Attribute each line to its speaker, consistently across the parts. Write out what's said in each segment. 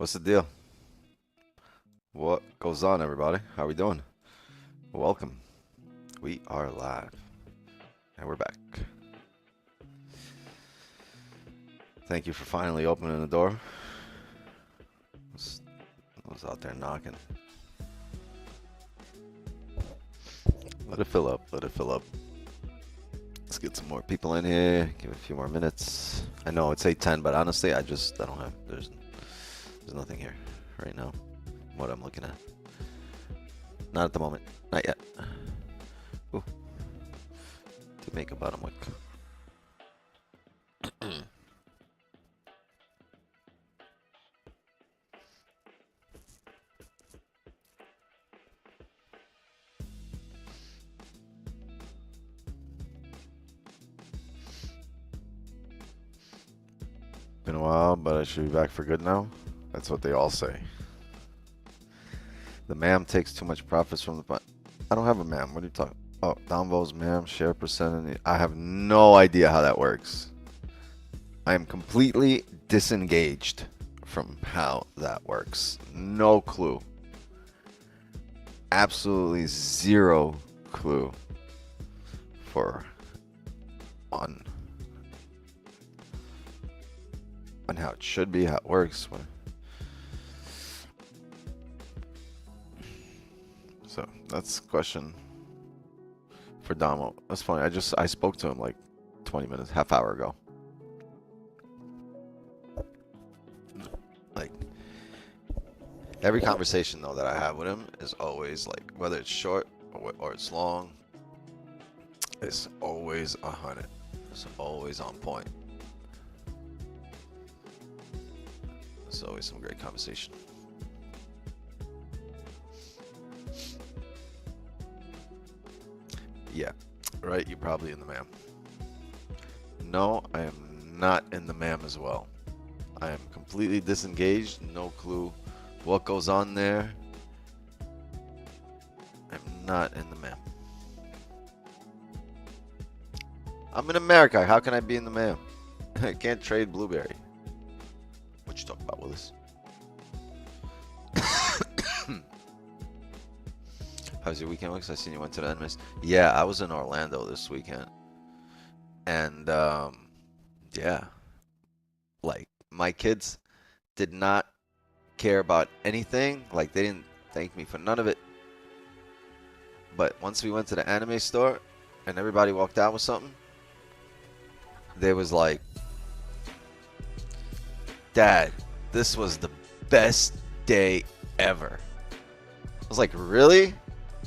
Speaker 1: What's the deal? What goes on, everybody? How we doing? Welcome. We are live. And we're back. Thank you for finally opening the door. I was out there knocking. Let it fill up. Let it fill up. Let's get some more people in here. Give it a few more minutes. I know it's 8:10, but honestly, I don't have. There's nothing here right now. What I'm looking at. Not at the moment. Not yet. Ooh. To make a bottom wick. Been a while, but I should be back for good now. That's what they all say. The ma'am takes too much profits from the... I don't have a ma'am. What are you talking? Oh, Donvo's ma'am share percentage. I have no idea how that works. I am completely disengaged from how that works. No clue. Absolutely zero clue on how it should be, how it works. So that's a question for Damo. That's funny. I spoke to him like 20 minutes, half hour ago. Like every conversation though that I have with him is always like, whether it's short or it's long, it's always 100. It's always on point. It's always some great conversation. Yeah, right, you're probably in the MAM. No, I am not in the MAM as well. I am completely disengaged, no clue what goes on there. I'm not in the MAM. I'm in America, how can I be in the MAM? I can't trade Blueberry. What you talking about, Willis? How's your weekend, Wicks? I seen you went to the enemies. Yeah, I was in Orlando this weekend. And, yeah. Like, my kids did not care about anything. Like, they didn't thank me for none of it. But once we went to the anime store and everybody walked out with something, they was like, Dad, this was the best day ever. I was like, really?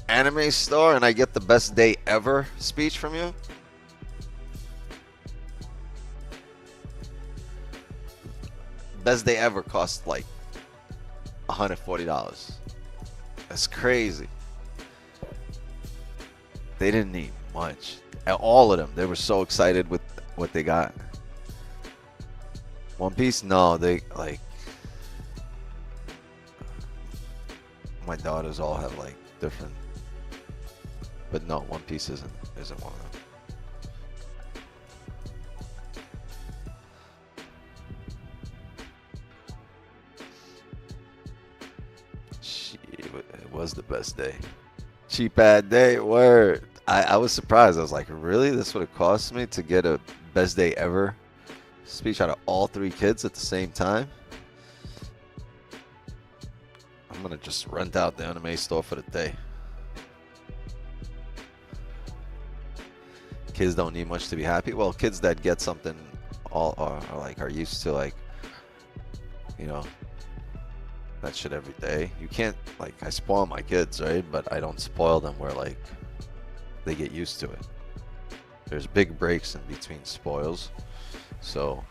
Speaker 1: Anime store and I get the best day ever speech from you? Best day ever cost like $140. That's crazy. They didn't need much. All of them, they were so excited with what they got. One Piece? No, they like... My daughters all have like different... But no, One Piece isn't one of them. It was the best day. Cheap ad day, word. I was surprised. I was like, really? This would have cost me to get a best day ever speech out of all three kids at the same time? I'm gonna just rent out the anime store for the day. Kids don't need much to be happy. Well, kids that get something are used to, like, you know, that shit every day. You can't, like, I spoil my kids, right? But I don't spoil them where like they get used to it. There's big breaks in between spoils. So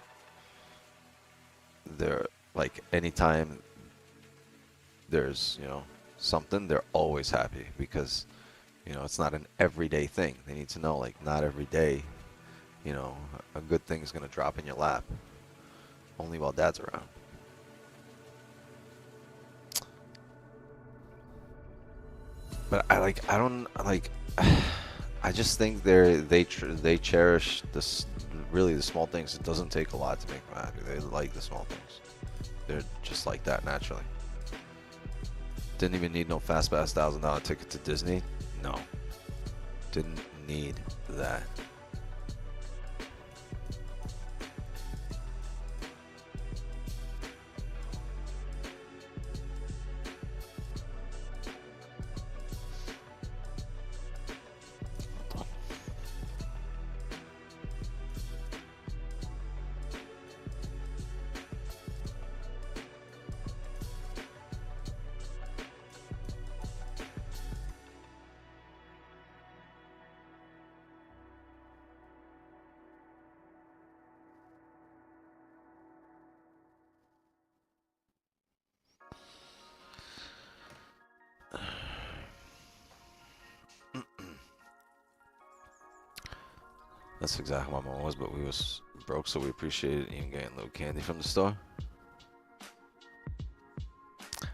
Speaker 1: they're like, anytime there's, you know, something, they're always happy because, you know, it's not an everyday thing. They need to know, like, not every day, you know, a good thing is going to drop in your lap. Only while Dad's around. But I just think they cherish this, really the small things. It doesn't take a lot to make them happy. They like the small things. They're just like that naturally. Didn't even need no fast pass $1,000 ticket to Disney. No, didn't need that. That's exactly what my mom was, but we was broke, so we appreciated even getting a little candy from the store.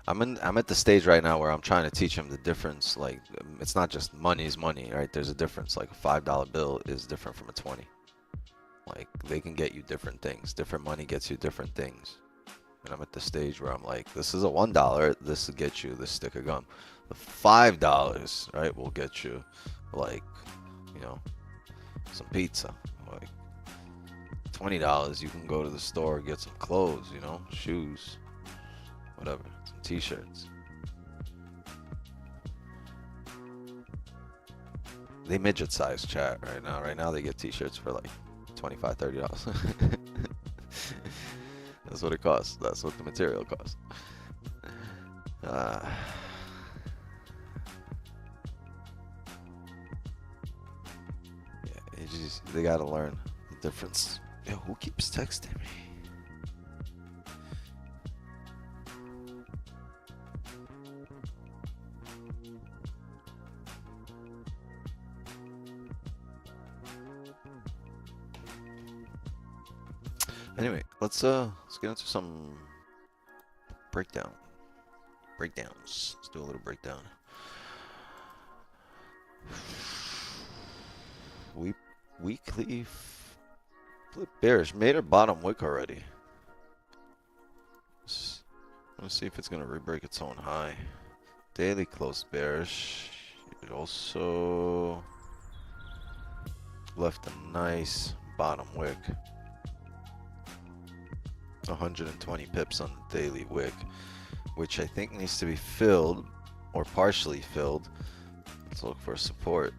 Speaker 1: I'm at the stage right now where I'm trying to teach him the difference. Like, it's not just money is money, right? There's a difference. Like a $5 bill is different from a 20. Like, they can get you different things. Different money gets you different things. And I'm at the stage where I'm like, this is a $1. This will get you this stick of gum. The $5, right, will get you, like, you know, some pizza. Like $20, you can go to the store, get some clothes, you know, shoes, whatever, some t-shirts. They midget size chat right now. Right now they get t-shirts for like $25, $30. That's what it costs. That's what the material costs. Yeah, they gotta learn the difference. Yo, who keeps texting me? Anyway, let's get into some breakdowns. Let's do a little breakdown. Weekly flip bearish, made a bottom wick already. Let's see if it's gonna re-break its own high. Daily closed bearish. It also left a nice bottom wick. 120 pips on the daily wick, which I think needs to be filled or partially filled. Let's look for support.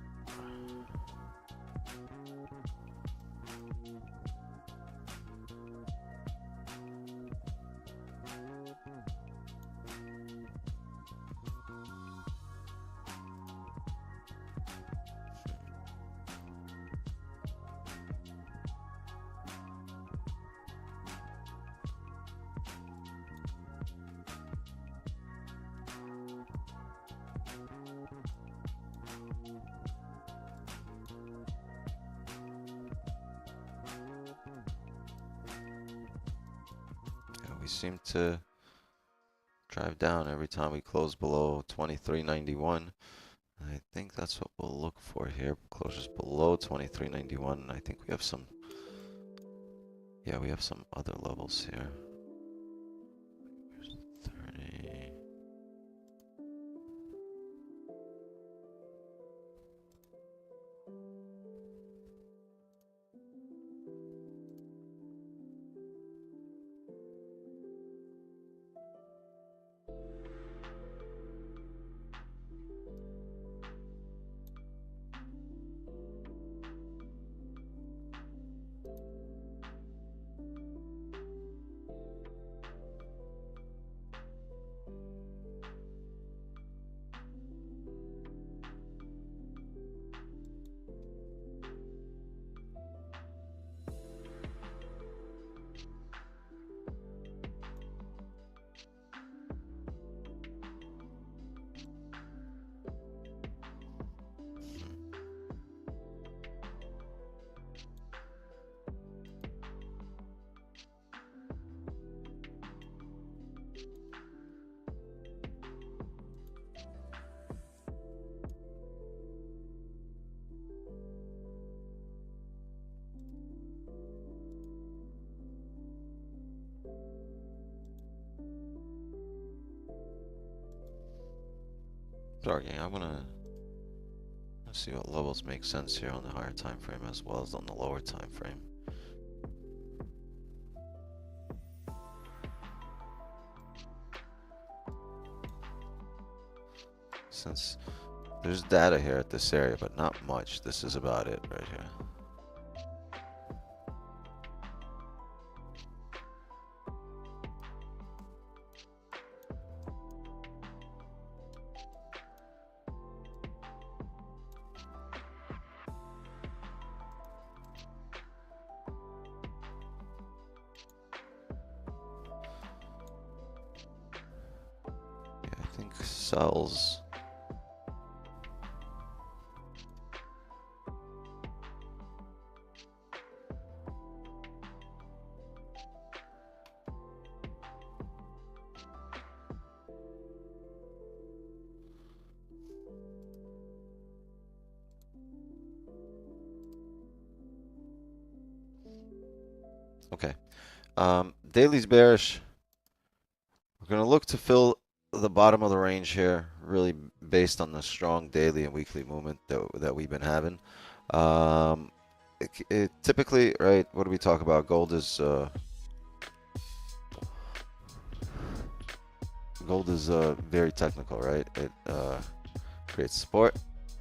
Speaker 1: We seem to drive down every time we close below 23.91. I think that's what we'll look for here. Closures below 23.91. I think we have some, yeah, we have some other levels here. Where's 30? Sorry, gang, I'm gonna see what levels make sense here on the higher time frame as well as on the lower time frame. Since there's data here at this area, but not much, this is about it right here. I think sells. Okay. Daily's bearish. We're going to look to fill the bottom of the range here, really based on the strong daily and weekly movement that we've been having. Typically, right, what do we talk about? Gold is very technical, right? It creates support,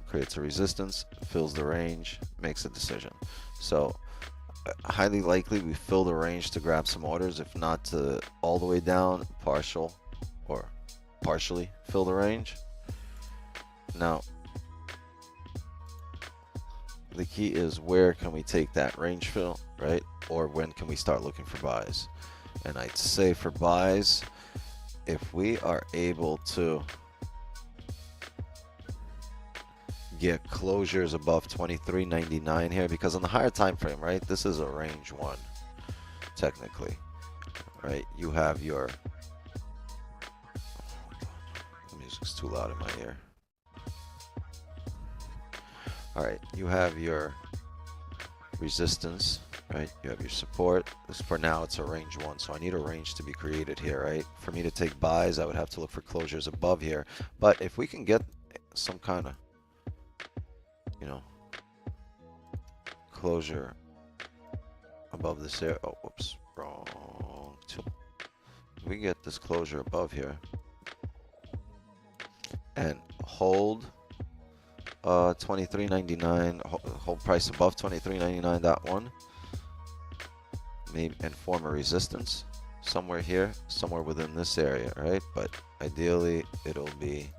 Speaker 1: creates a resistance, fills the range, makes a decision. So highly likely we fill the range to grab some orders, if not to all the way down, partially fill the range. Now the key is, where can we take that range fill, right? Or when can we start looking for buys? And I'd say for buys, if we are able to get closures above 23.99 here, because on the higher time frame, right, this is a range one technically, right? You have your, the music's too loud in my ear. All right, you have your resistance, right? You have your support. This, for now, it's a range one, so I need a range to be created here, right? For me to take buys, I would have to look for closures above here. But if we can get some kind of, you know, closure above this area. Oh, whoops, wrong tool. We get this closure above here and hold 23.99, hold price above 23.99, that one, maybe, and form a resistance somewhere here, somewhere within this area, right? But ideally it'll be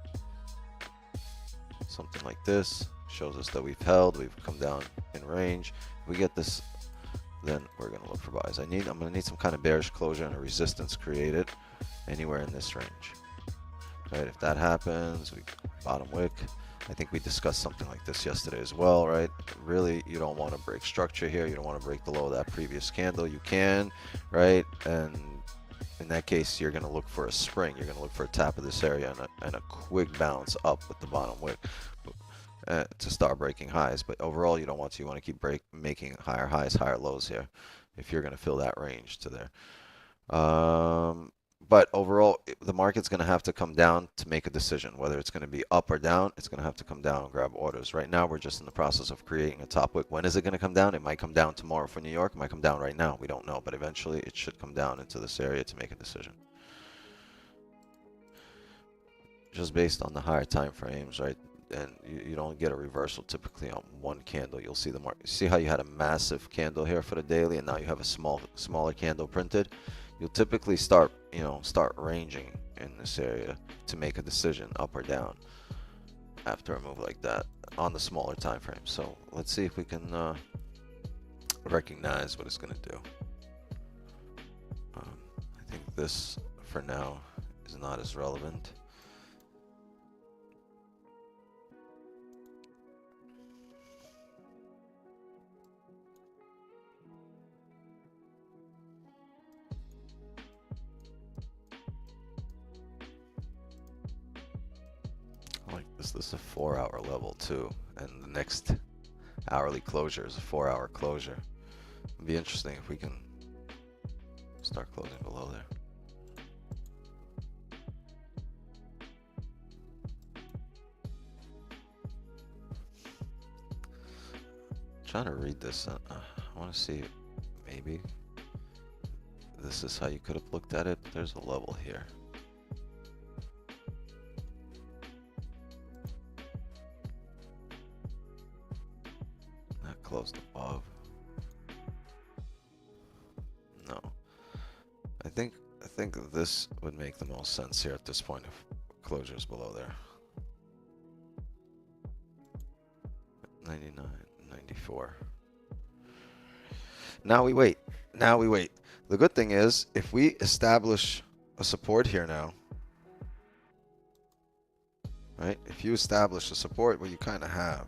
Speaker 1: something like this. Shows us that we've held, we've come down in range. If we get this, then we're gonna look for buys. I'm gonna need some kind of bearish closure and a resistance created anywhere in this range, right? If that happens, we bottom wick. I think we discussed something like this yesterday as well, right? Really, you don't want to break structure here. You don't want to break the low of that previous candle. You can, right? And in that case, you're going to look for a spring. You're going to look for a tap of this area and a quick bounce up with the bottom wick to start breaking highs. But overall, you don't want to. You want to keep making higher highs, higher lows here if you're going to fill that range to there. But overall, the market's going to have to come down to make a decision. Whether it's going to be up or down, it's going to have to come down and grab orders. Right now, we're just in the process of creating a top wick. When is it going to come down? It might come down tomorrow for New York. It might come down right now. We don't know. But eventually, it should come down into this area to make a decision. Just based on the higher time frames, right? And you don't get a reversal typically on one candle. You'll see the market. See how you had a massive candle here for the daily, and now you have a smaller candle printed. You'll typically start ranging in this area to make a decision up or down after a move like that on the smaller time frame. So let's see if we can recognize what it's going to do. I think this for now is not as relevant. Like this is a 4-hour level too, and the next hourly closure is a 4-hour closure. It'd be interesting if we can start closing below there. trying to read this. I want to see maybe this is how you could have looked at it. There's a level here. Not closed above. No. I think this would make the most sense here at this point if closures below there. 99, 94. Now we wait. Now we wait. The good thing is, if we establish a support here now, right? If you establish a support, well, you kind of have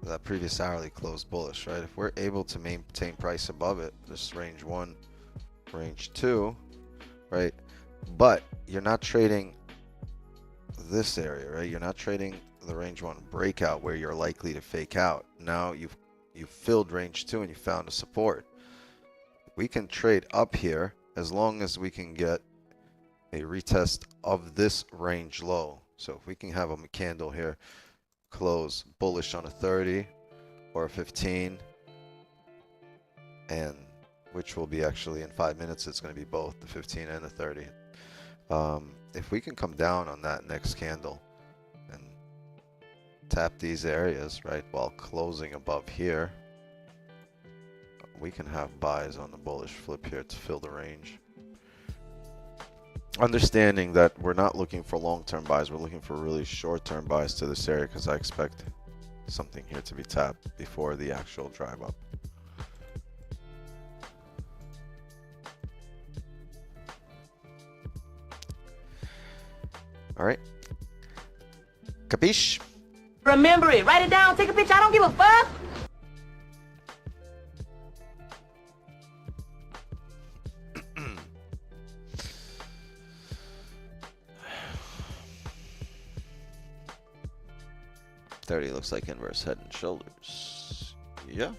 Speaker 1: that previous hourly closed bullish, right? If we're able to maintain price above it, this range 1, range 2, right? But you're not trading this area, right? You're not trading the range 1 breakout where you're likely to fake out. Now you've filled range 2 and you found a support. We can trade up here as long as we can get a retest of this range low. So if we can have a candle here close bullish on a 30 or a 15, and which will be actually in 5 minutes, it's going to be both the 15 and the 30. If we can come down on that next candle and tap these areas, right, while closing above here, we can have buys on the bullish flip here to fill the range. Understanding that we're not looking for long-term buys, we're looking for really short-term buys to this area, because I expect something here to be tapped before the actual drive up. All right. Capiche?
Speaker 2: Remember it. Write it down. Take a picture. I don't give a fuck.
Speaker 1: Looks like inverse head and shoulders. Yeah.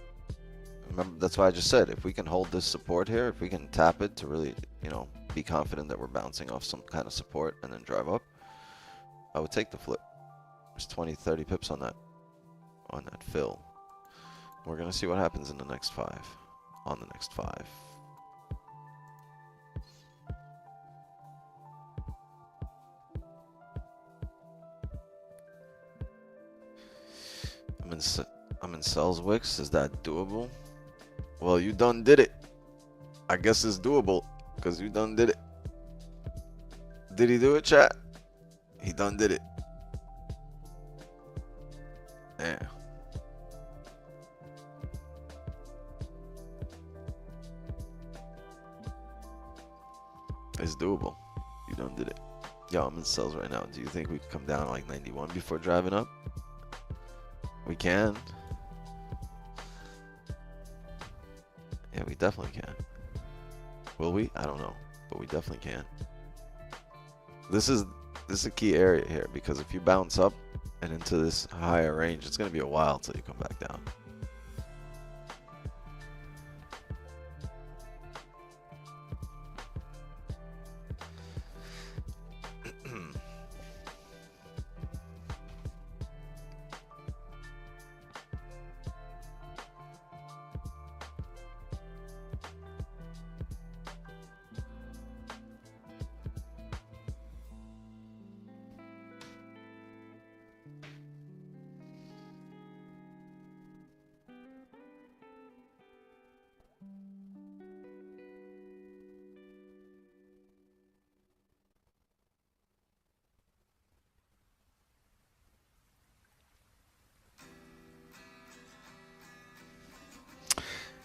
Speaker 1: Remember, that's why I just said, if we can hold this support here, if we can tap it to really, you know, be confident that we're bouncing off some kind of support and then drive up, I would take the flip. There's 20, 30 pips on that fill. We're going to see what happens in the next 5. On the next 5. I'm in sells Wicks. Is that doable? Well, you done did it. I guess it's doable because you done did it. Did he do it, chat? He done did it. Yeah. It's doable. You done did it. Yo, I'm in sells right now. Do you think we can come down to like 91 before driving up? We can. Yeah, we definitely can. Will we? I don't know, but we definitely can. This is a key area here, because if you bounce up and into this higher range, it's going to be a while till you come back down.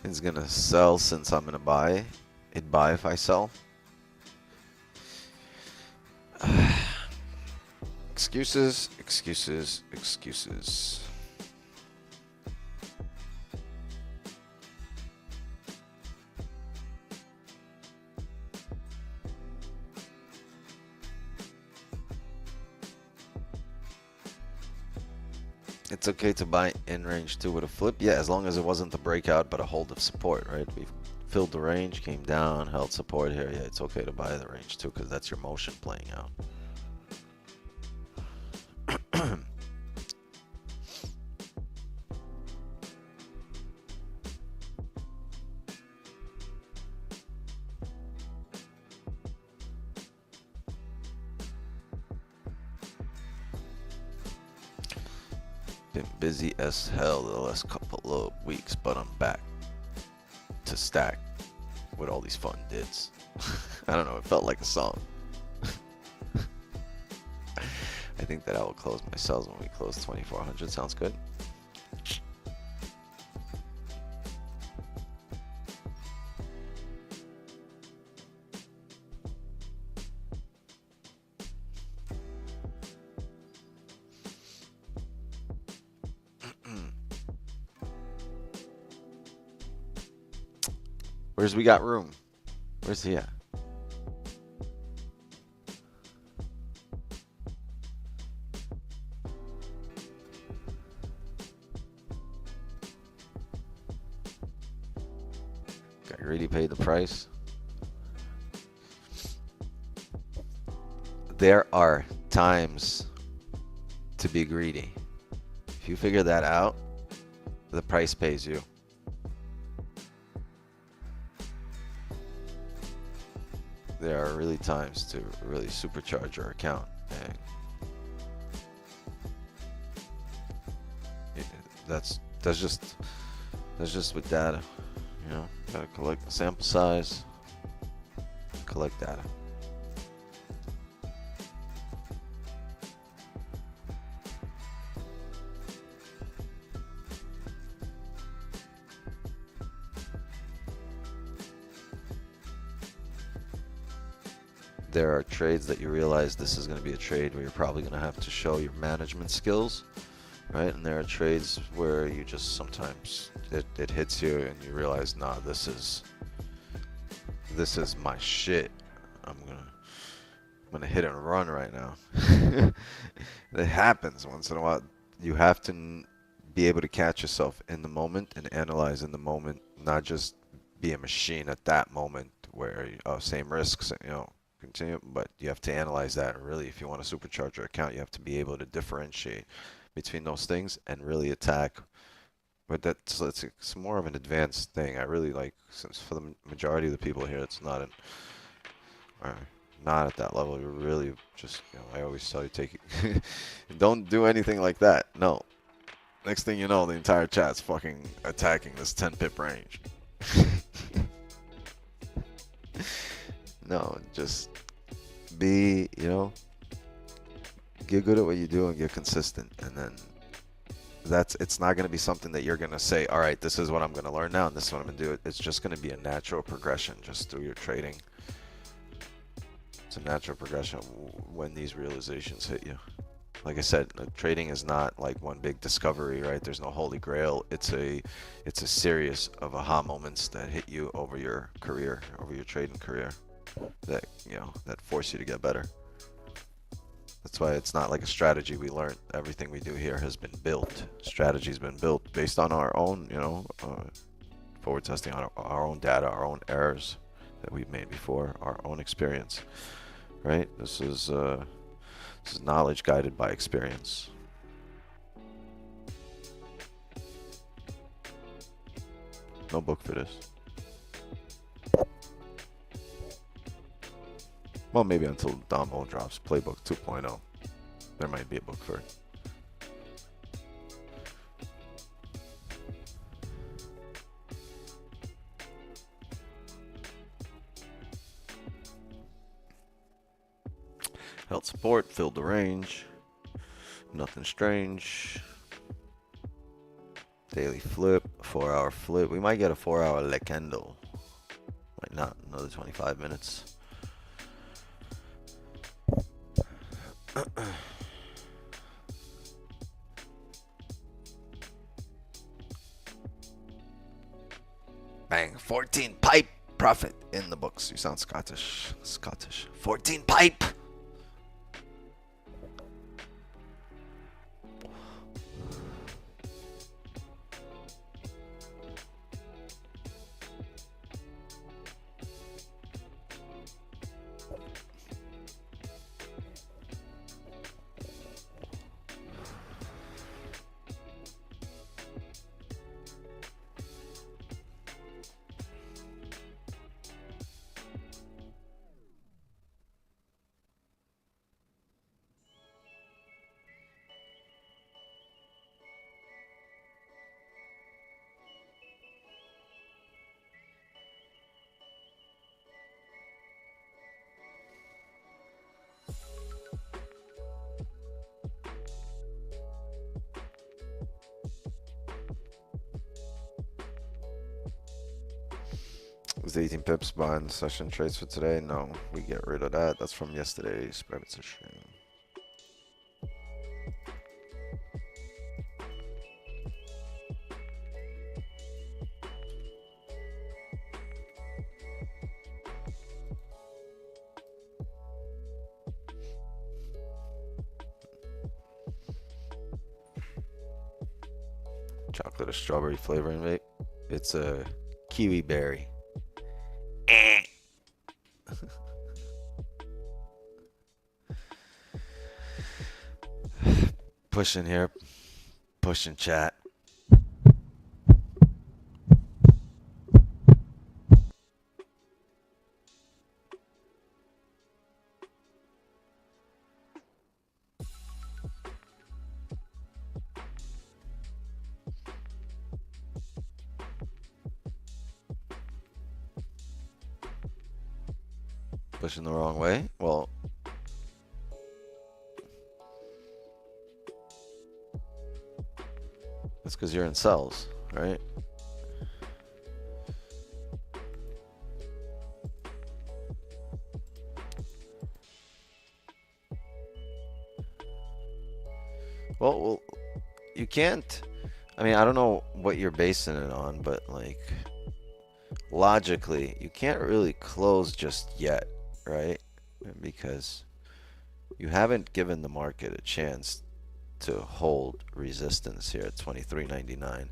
Speaker 1: It's gonna sell since I'm gonna buy. It'd buy if I sell. Excuses, excuses, excuses. It's okay to buy in range 2 with a flip. Yeah, as long as it wasn't the breakout, but a hold of support, right? We've filled the range, came down, held support here. Yeah, it's okay to buy the range 2 because that's your motion playing out. Been busy as hell the last couple of weeks, but I'm back to stack with all these fun dids. I don't know, it felt like a song. I think that I will close my cells when we close 2400. Sounds good. Where's we got room? Where's he at? Got greedy, paid the price. There are times to be greedy. If you figure that out, the price pays you. There are really times to really supercharge your account, and that's just with data, you know. Gotta collect the sample size, collect data. There are trades that you realize this is going to be a trade where you're probably going to have to show your management skills, right? And there are trades where you just sometimes it hits you and you realize, nah, this is my shit. I'm gonna hit and run right now. It happens once in a while. You have to be able to catch yourself in the moment and analyze in the moment, not just be a machine at that moment where same risks, you know. Continue, but you have to analyze that. Really, if you want to supercharge your account, you have to be able to differentiate between those things and really attack. But it's more of an advanced thing. I really like, since for the majority of the people here, it's not not at that level. You're really just, you know, I always tell you, take it. Don't do anything like that. No. Next thing you know, the entire chat's fucking attacking this 10 pip range. No, just be, you know, get good at what you do and get consistent. And then it's not going to be something that you're going to say, all right, this is what I'm going to learn now and this is what I'm going to do. It's just going to be a natural progression just through your trading. It's a natural progression when these realizations hit you. Like I said, trading is not like one big discovery, right? There's no holy grail. It's a series of aha moments that hit you over your career, over your trading career, that, you know, that force you to get better. That's why it's not like a strategy we learned. Everything we do here has been built. Strategy's been built based on our own, you know, forward testing on our own data, our own errors that we've made before, our own experience, right? This is knowledge guided by experience. No book for this. Well, maybe until Dombo drops Playbook 2.0. There might be a book for it. Held support, filled the range. Nothing strange. Daily flip, 4-hour flip. We might get a 4-hour Lekendo. Might not, another 25 minutes. Bang, 14 pipe profit in the books. You sound Scottish. 14 pipe. to 18 pips buying session trades for today. No, we get rid of that. That's from yesterday's private stream. Chocolate or strawberry flavoring vape. It's a kiwi berry. Pushing here, pushing chat. Pushing the wrong way. Well, that's because you're in cells, right? Well, you can't. I mean, I don't know what you're basing it on, but like logically, you can't really close just yet, right? Because you haven't given the market a chance to hold resistance here at 23.99.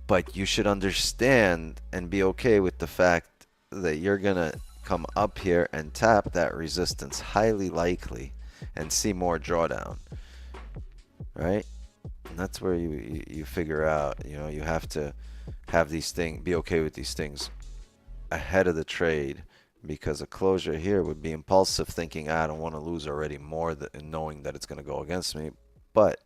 Speaker 1: But you should understand and be okay with the fact that you're gonna come up here and tap that resistance, highly likely, and see more drawdown, right? And that's where you figure out, you know, you have to have these things, be okay with these things ahead of the trade, because a closure here would be impulsive, thinking, I don't want to lose already more than knowing that it's going to go against me. But,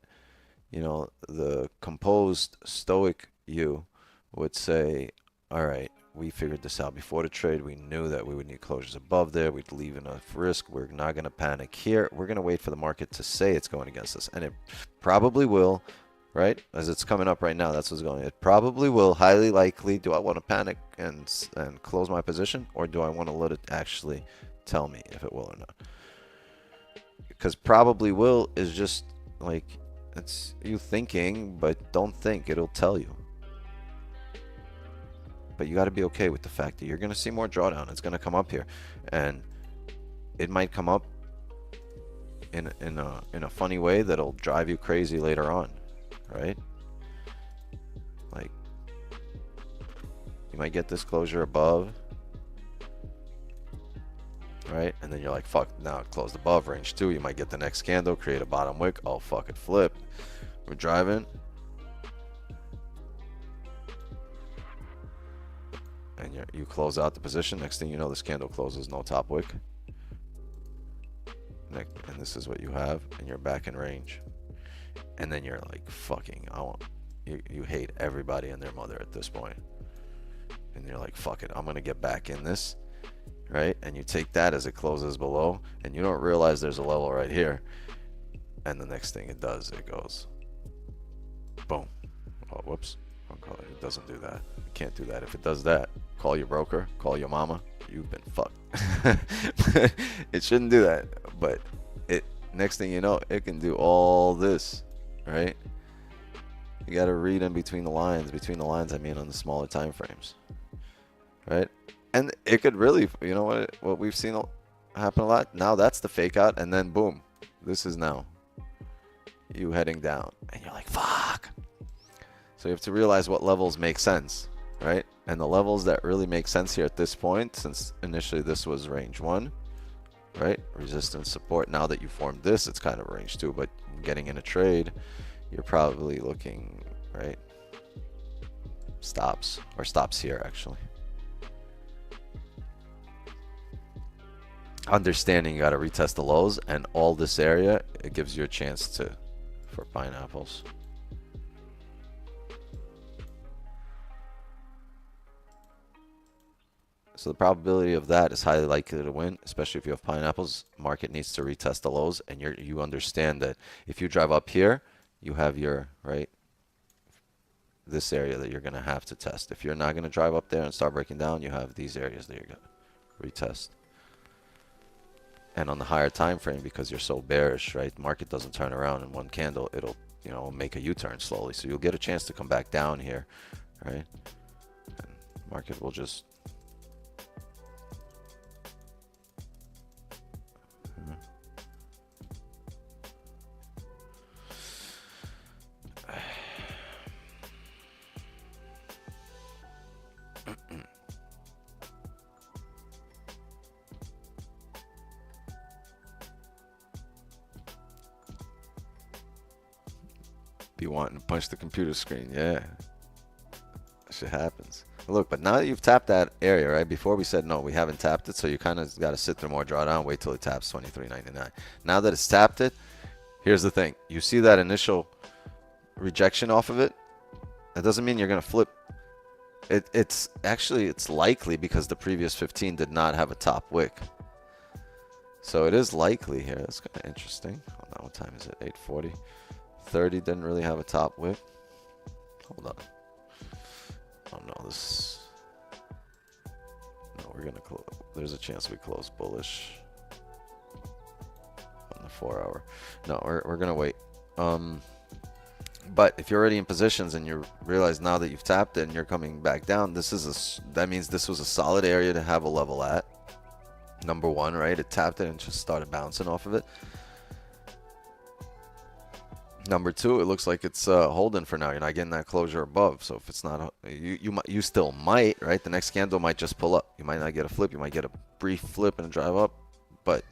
Speaker 1: you know, the composed stoic you would say, all right, we figured this out before the trade. We knew that we would need closures above there. We'd leave enough risk. We're not going to panic here. We're going to wait for the market to say it's going against us. And it probably will, right? As it's coming up right now, that's what's going on. It probably will, highly likely. Do I want to panic and close my position? Or do I want to let it actually tell me if it will or not? Because probably will is just like, it's you thinking, but don't think. It'll tell you. But you got to be okay with the fact that you're going to see more drawdown. It's going to come up here, and it might come up in a funny way that'll drive you crazy later on, right? Like you might get this closure above, right? And then you're like, fuck, now it closed above range 2. You might get the next candle, create a bottom wick. Oh, fuck it, flip. We're driving. And you close out the position. Next thing you know, this candle closes, no top wick. And this is what you have, and you're back in range. And then you're like, fucking, you hate everybody and their mother at this point. And you're like, fuck it, I'm gonna get back in this, right? And you take that as it closes below, and you don't realize there's a level right here. And the next thing it does, it goes, boom. Oh, whoops. It doesn't do that. It can't do that. If it does that, call your broker, call your mama. You've been fucked. It shouldn't do that. But it, next thing you know, it can do all this, right? You got to read in between the lines. Between the lines, I mean on the smaller time frames, right? And it could really, you know what we've seen happen a lot? Now that's the fake out, and then boom, this is now you heading down. And you're like, fuck. So you have to realize what levels make sense, right? And the levels that really make sense here at this point, since initially this was range 1, right? Resistance, support. Now that you formed this, it's kind of range 2, but getting in a trade, you're probably looking, right? Stops, or stops here actually. Understanding you got to retest the lows, and all this area, it gives you a chance for pineapples. So the probability of that is highly likely to win, especially if you have pineapples. Market needs to retest the lows, and you understand that if you drive up here, you have your, right, this area that you're going to have to test. If you're not going to drive up there and start breaking down, you have these areas that you're going to retest. And on the higher time frame, because you're so bearish, right? Market doesn't turn around in one candle. It'll, you know, make a U-turn slowly. So you'll get a chance to come back down here, right? And market will just be wanting to punch the computer screen. Yeah, shit happens. Look, but now that you've tapped that area, right? Before we said no, we haven't tapped it, so you kind of got to sit through more drawdown, wait till it taps 23.99. Now that it's tapped it, here's the thing: you see that initial rejection off of it? That doesn't mean you're gonna flip. It's actually, it's likely because the previous 15 did not have a top wick. So it is likely here. That's kind of interesting. Hold on, what time is it? 8:40. 30 didn't really have a top wick. Hold on. Oh no, this. No, we're gonna close. There's a chance we close bullish on the 4 hour. No, we're gonna wait. But if you're already in positions and you realize now that you've tapped it and you're coming back down, that means this was a solid area to have a level at. Number one, right? It tapped it and just started bouncing off of it. Number two, it looks like it's holding for now. You're not getting that closure above. So if it's not, you still might, right? The next candle might just pull up. You might not get a flip. You might get a brief flip and drive up. But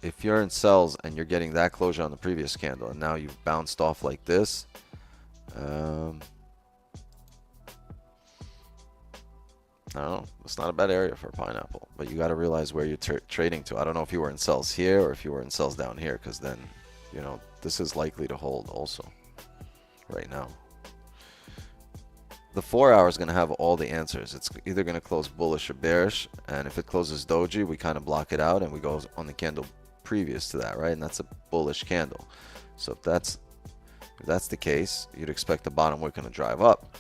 Speaker 1: if you're in sells and you're getting that closure on the previous candle and now you've bounced off like this, I don't know. It's not a bad area for a pineapple, but you got to realize where you're trading to. I don't know if you were in sells here or if you were in sells down here, because then, you know, this is likely to hold also right now. The 4 hour is going to have all the answers. It's either going to close bullish or bearish, and if it closes doji, we kind of block it out and we go on the candle previous to that, right? And that's a bullish candle. So if that's the case, you'd expect the bottom wick going to drive up.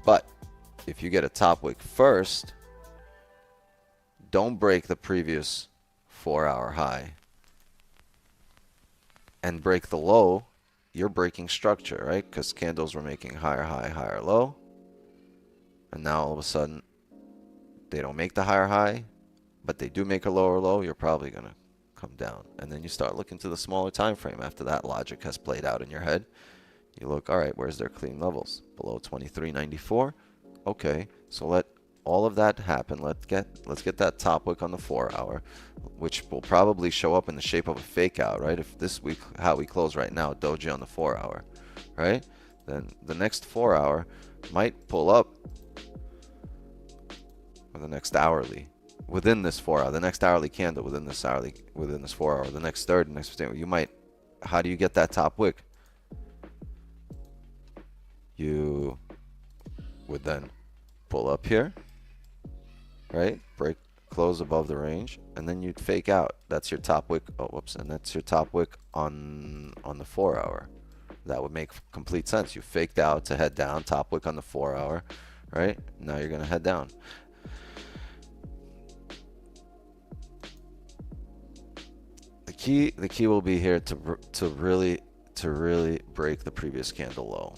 Speaker 1: But if you get a top wick first, don't break the previous 4 hour high and break the low, you're breaking structure, right? Because candles were making higher high, higher low. And now all of a sudden, they don't make the higher high, but they do make a lower low, you're probably going to come down. And then you start looking to the smaller time frame after that logic has played out in your head. You look, all right, where's their clean levels? Below 23.94. Okay, so let all of that happen. Let's get that top wick on the 4 hour, which will probably show up in the shape of a fake out, right? If this week, how we close right now, doji on the 4 hour, right? Then the next 4 hour might pull up, or the next hourly within this 4 hour, the next hourly candle within this 4 hour, the next third, the next 15, you might, how do you get that top wick? You would then pull up here, right? Break, close above the range, and then you'd fake out. That's your top wick. Oh, whoops. And that's your top wick on the 4 hour. That would make complete sense. You faked out to head down, top wick on the 4 hour, right? Now you're going to head down. The key will be here to really break the previous candle low.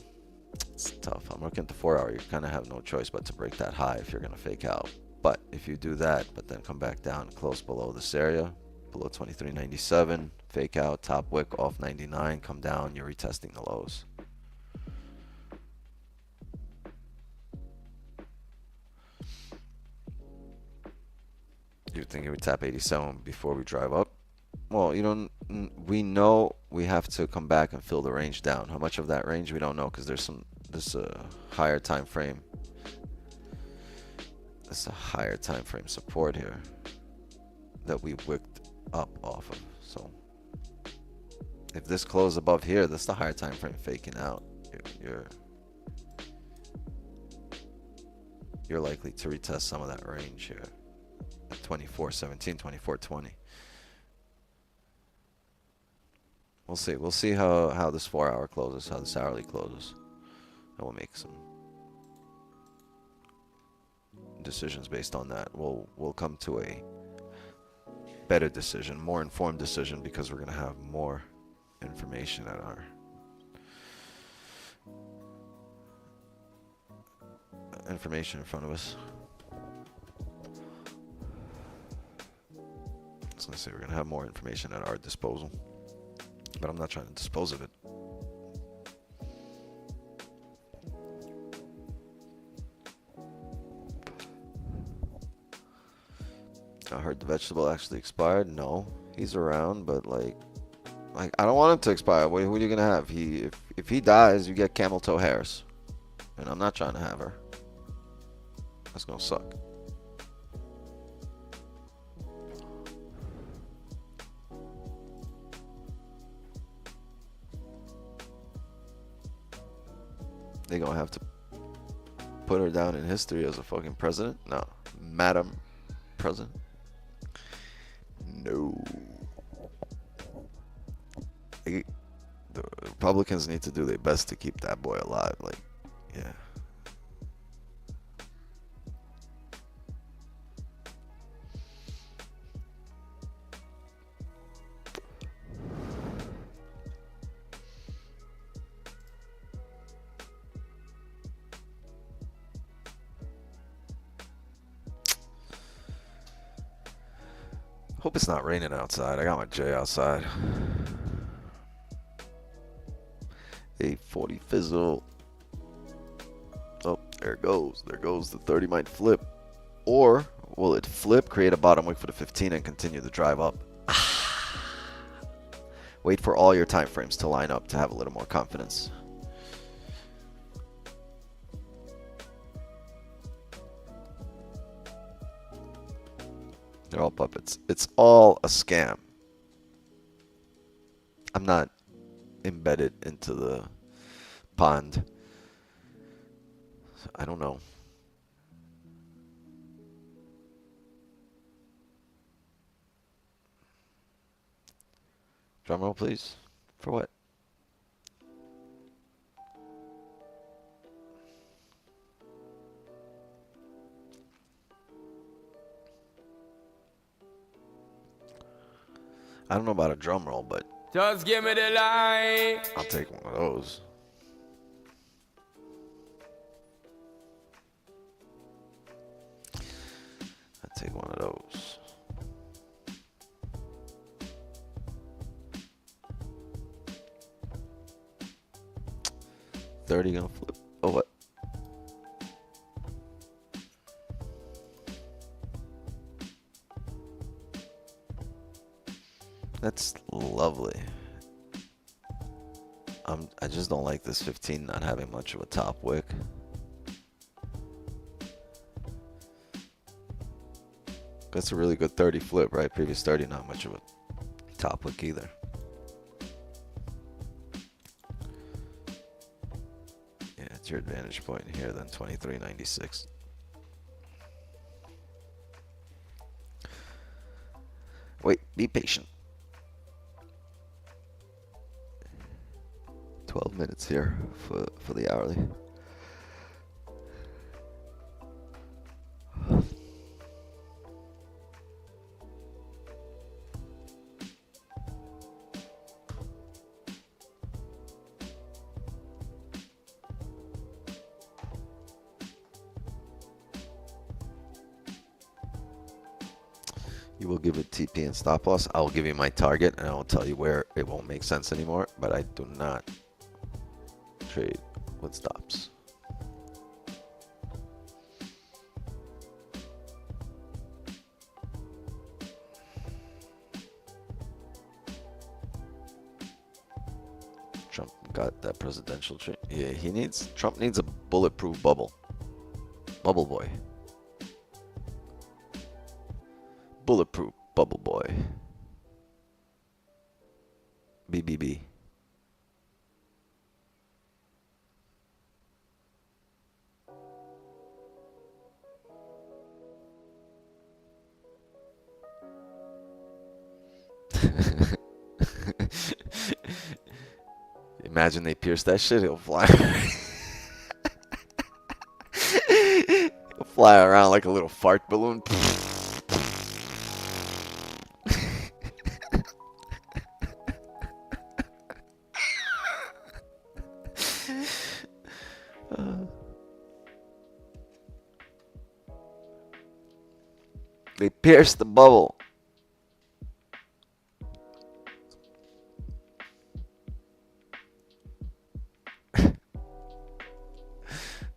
Speaker 1: It's tough. I'm looking at the 4 hour. You kind of have no choice but to break that high if you're going to fake out. But if you do that, but then come back down close below this area, below 23.97, fake out, top wick off 99, come down, you're retesting the lows. You're thinking we tap 87 before we drive up? Well, you don't. We know we have to come back and fill the range down. How much of that range we don't know, because there's higher time frame. There's a higher time frame support here that we wicked up off of. So if this closes above here, that's the higher time frame faking out. You're likely to retest some of that range here at 24.17, 24.20. We'll see. We'll see how this 4 hour closes, how this hourly closes. I will make some decisions based on that. We'll come to a better decision, more informed decision, because we're gonna have more information at our information in front of us. I was gonna say we're gonna have more information at our disposal, but I'm not trying to dispose of it. I heard the vegetable actually expired. No, he's around, but like I don't want him to expire. What are you gonna have? If he dies, you get camel toe hairs, and I'm not trying to have her. That's gonna suck. They gonna have to put her down in history as a fucking president? No, Madam President. No. The Republicans need to do their best to keep that boy alive. Like, yeah. Hope it's not raining outside. I got my J outside. 840 fizzle. Oh, there it goes. There goes the 30 might flip. Or will it flip, create a bottom wick for the 15 and continue the drive up? Wait for all your time frames to line up to have a little more confidence. They're all puppets. It's all a scam. I'm not embedded into the pond. I don't know. Drum roll, please. For what? I don't know about a drum roll, but
Speaker 3: just give me the light.
Speaker 1: I'll take one of those. I'll take one of those. $30 gonna flip. Oh, what? That's lovely. I just don't like this 15 not having much of a top wick. That's a really good 30 flip, right? Previous 30, not much of a top wick either. Yeah, it's your advantage point here then 23.96. Wait, be patient. 12 minutes here for the hourly. You will give it TP and stop loss. I will give you my target and I will tell you where it won't make sense anymore, but I do not trade with stops. Trump got that presidential trade. Yeah, Trump needs a bulletproof bubble. Bubble boy. Bulletproof bubble boy. BBB. Imagine they pierce that shit, he'll fly. fly around like a little fart balloon. They pierced the bubble.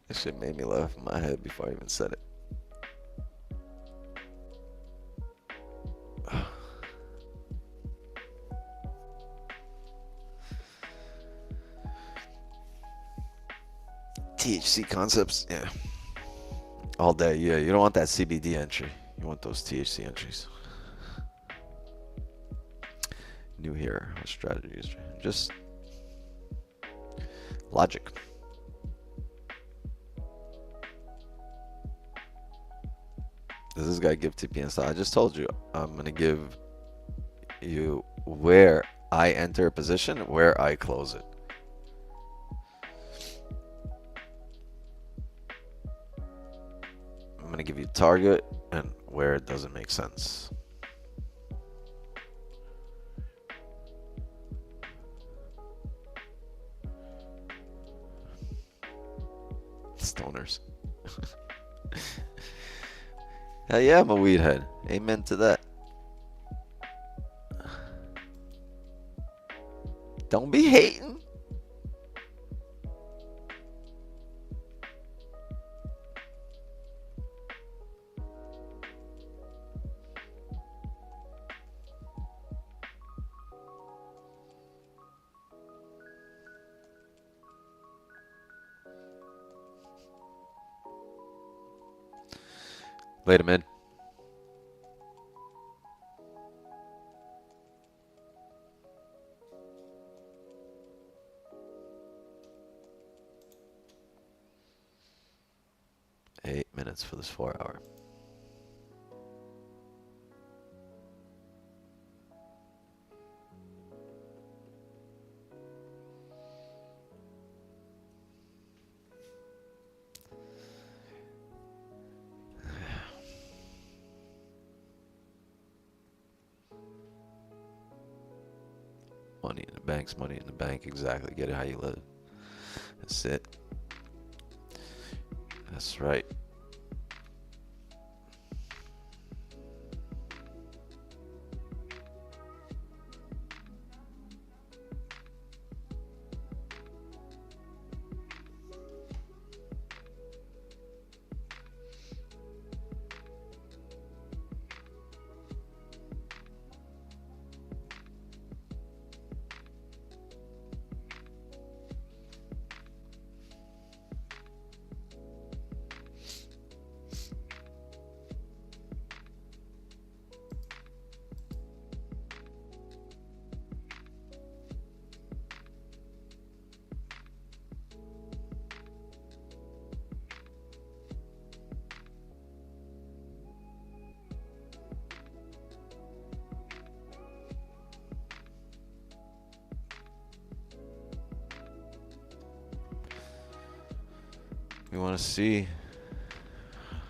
Speaker 1: This shit made me laugh in my head before I even said it. THC concepts, yeah. All day, yeah. You don't want that CBD entry. You want those THC entries. New here. What strategy is just logic. Does this guy give TP and style? I just told you I'm gonna give you where I enter a position, where I close it. I'm gonna give you target and where it doesn't make sense. Stoners. Hell yeah, I'm a weed head. Amen to that. Don't be hating. Later, man. Eight minutes for this 4 hour. Money in the bank's money in the bank. Exactly. Get it how you live. That's it. That's right. We want to see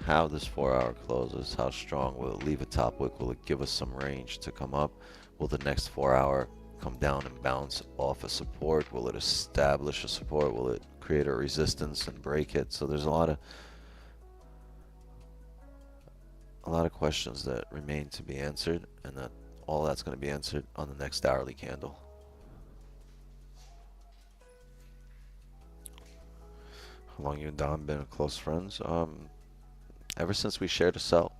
Speaker 1: how this 4 hour closes. How strong will it leave a top wick? Will it give us some range to come up? Will the next 4 hour come down and bounce off a support? Will it establish a support? Will it create a resistance and break it? So there's a lot of questions that remain to be answered, and that all that's going to be answered on the next hourly candle. How long you and Don been close friends? Ever since we shared a cell.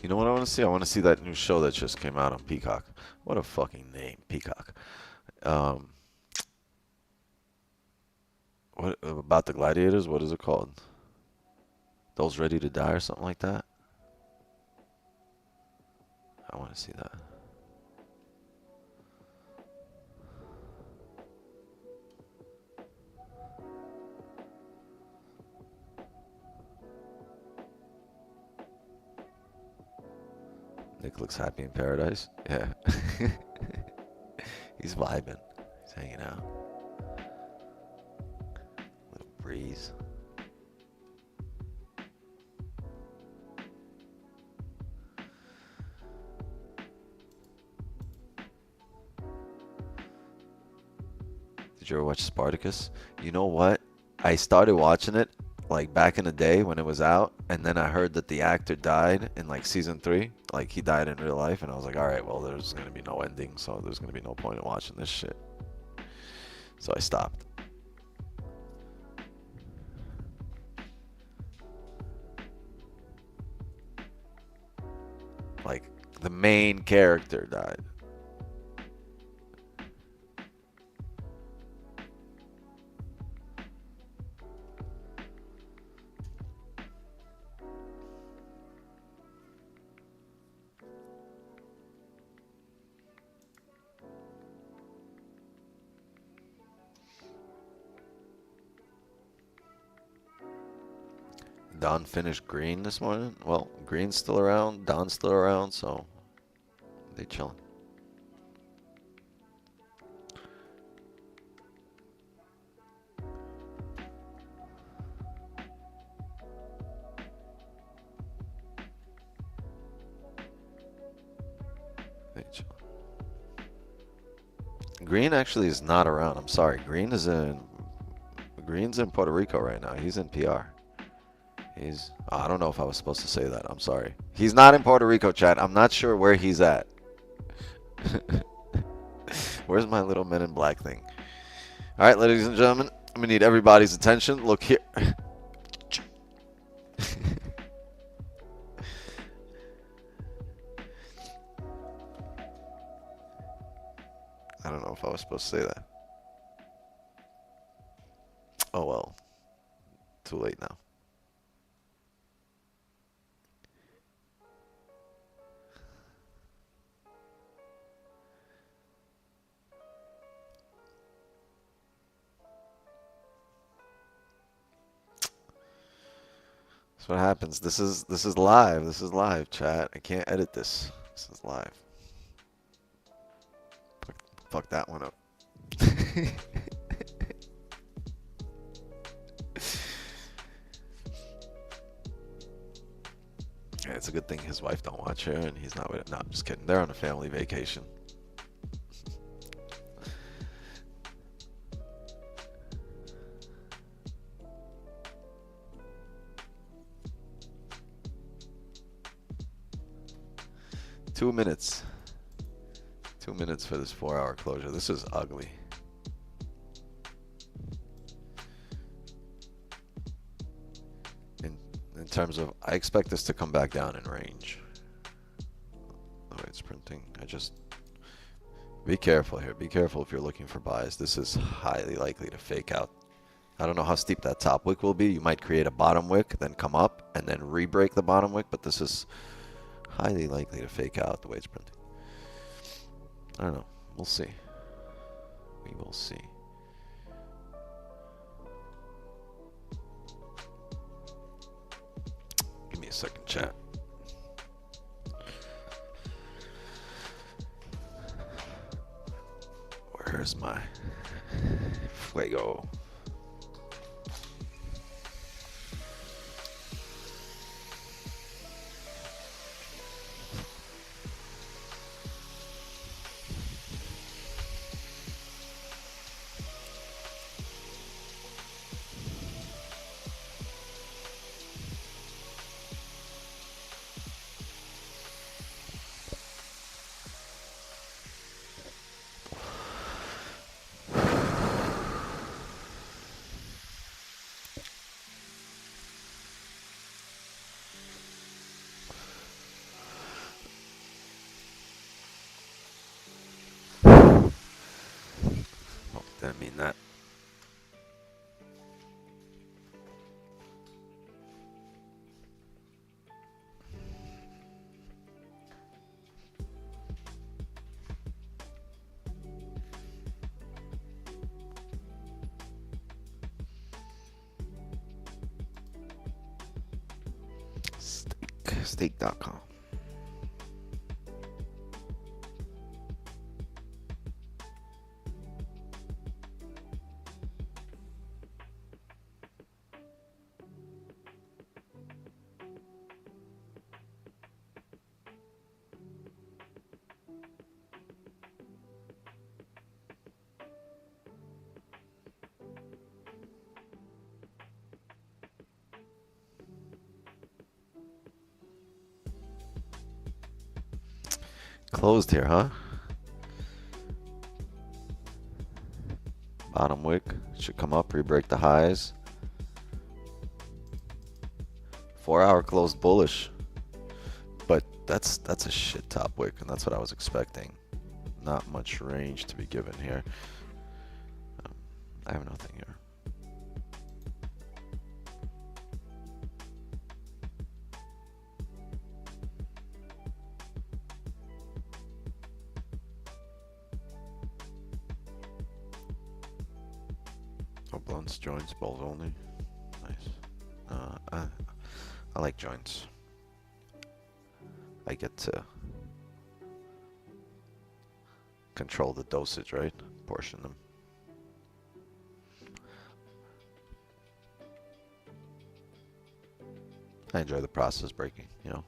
Speaker 1: You know what I want to see? I want to see that new show that just came out on Peacock. What a fucking name, Peacock. What about the gladiators? What is it called? Those Ready to Die or something like that? I want to see that. Nick looks happy in paradise. Yeah. He's vibing. He's hanging out. Little breeze. Did you ever watch Spartacus? You know what? I started watching it like back in the day when it was out, and then I heard that the actor died in like season 3. Like he died in real life, and I was like, all right, well, there's gonna be no ending, so there's gonna be no point in watching this shit. So I stopped. Like the main character died. Don finished green this morning. Well, green's still around, Don's still around, so they chilling. They chilling. Green actually is not around. I'm sorry. Green's in Puerto Rico right now. He's in PR. I don't know if I was supposed to say that. I'm sorry. He's not in Puerto Rico, chat. I'm not sure where he's at. Where's my little Men in Black thing? All right, ladies and gentlemen, I'm going to need everybody's attention. Look here. I don't know if I was supposed to say that. Oh, well. Too late now. That's what happens. This is live. This is live, chat. I can't edit this. This is live. Fuck that one up. Yeah, it's a good thing his wife don't watch her and he's not with it. No, I'm just kidding. They're on a family vacation. Two minutes. 2 minutes for this 4-hour closure. This is ugly. In terms of, I expect this to come back down in range. The way it's printing, be careful here. Be careful if you're looking for buys. This is highly likely to fake out. I don't know how steep that top wick will be. You might create a bottom wick, then come up, and then re-break the bottom wick, but this is highly likely to fake out the way it's printing. I don't know. We'll see. We will see. Give me a second, chat. Where's my fuego? Didn't mean that. Steak.com. Closed here, huh? Bottom wick should come up, re-break the highs. 4-hour closed bullish, but that's a shit top wick, and that's what I was expecting. Not much range to be given here. I have nothing here. Oh, blunts, joints, balls only. Nice. I like joints. I get to control the dosage, right? Portion them. I enjoy the process breaking, you know.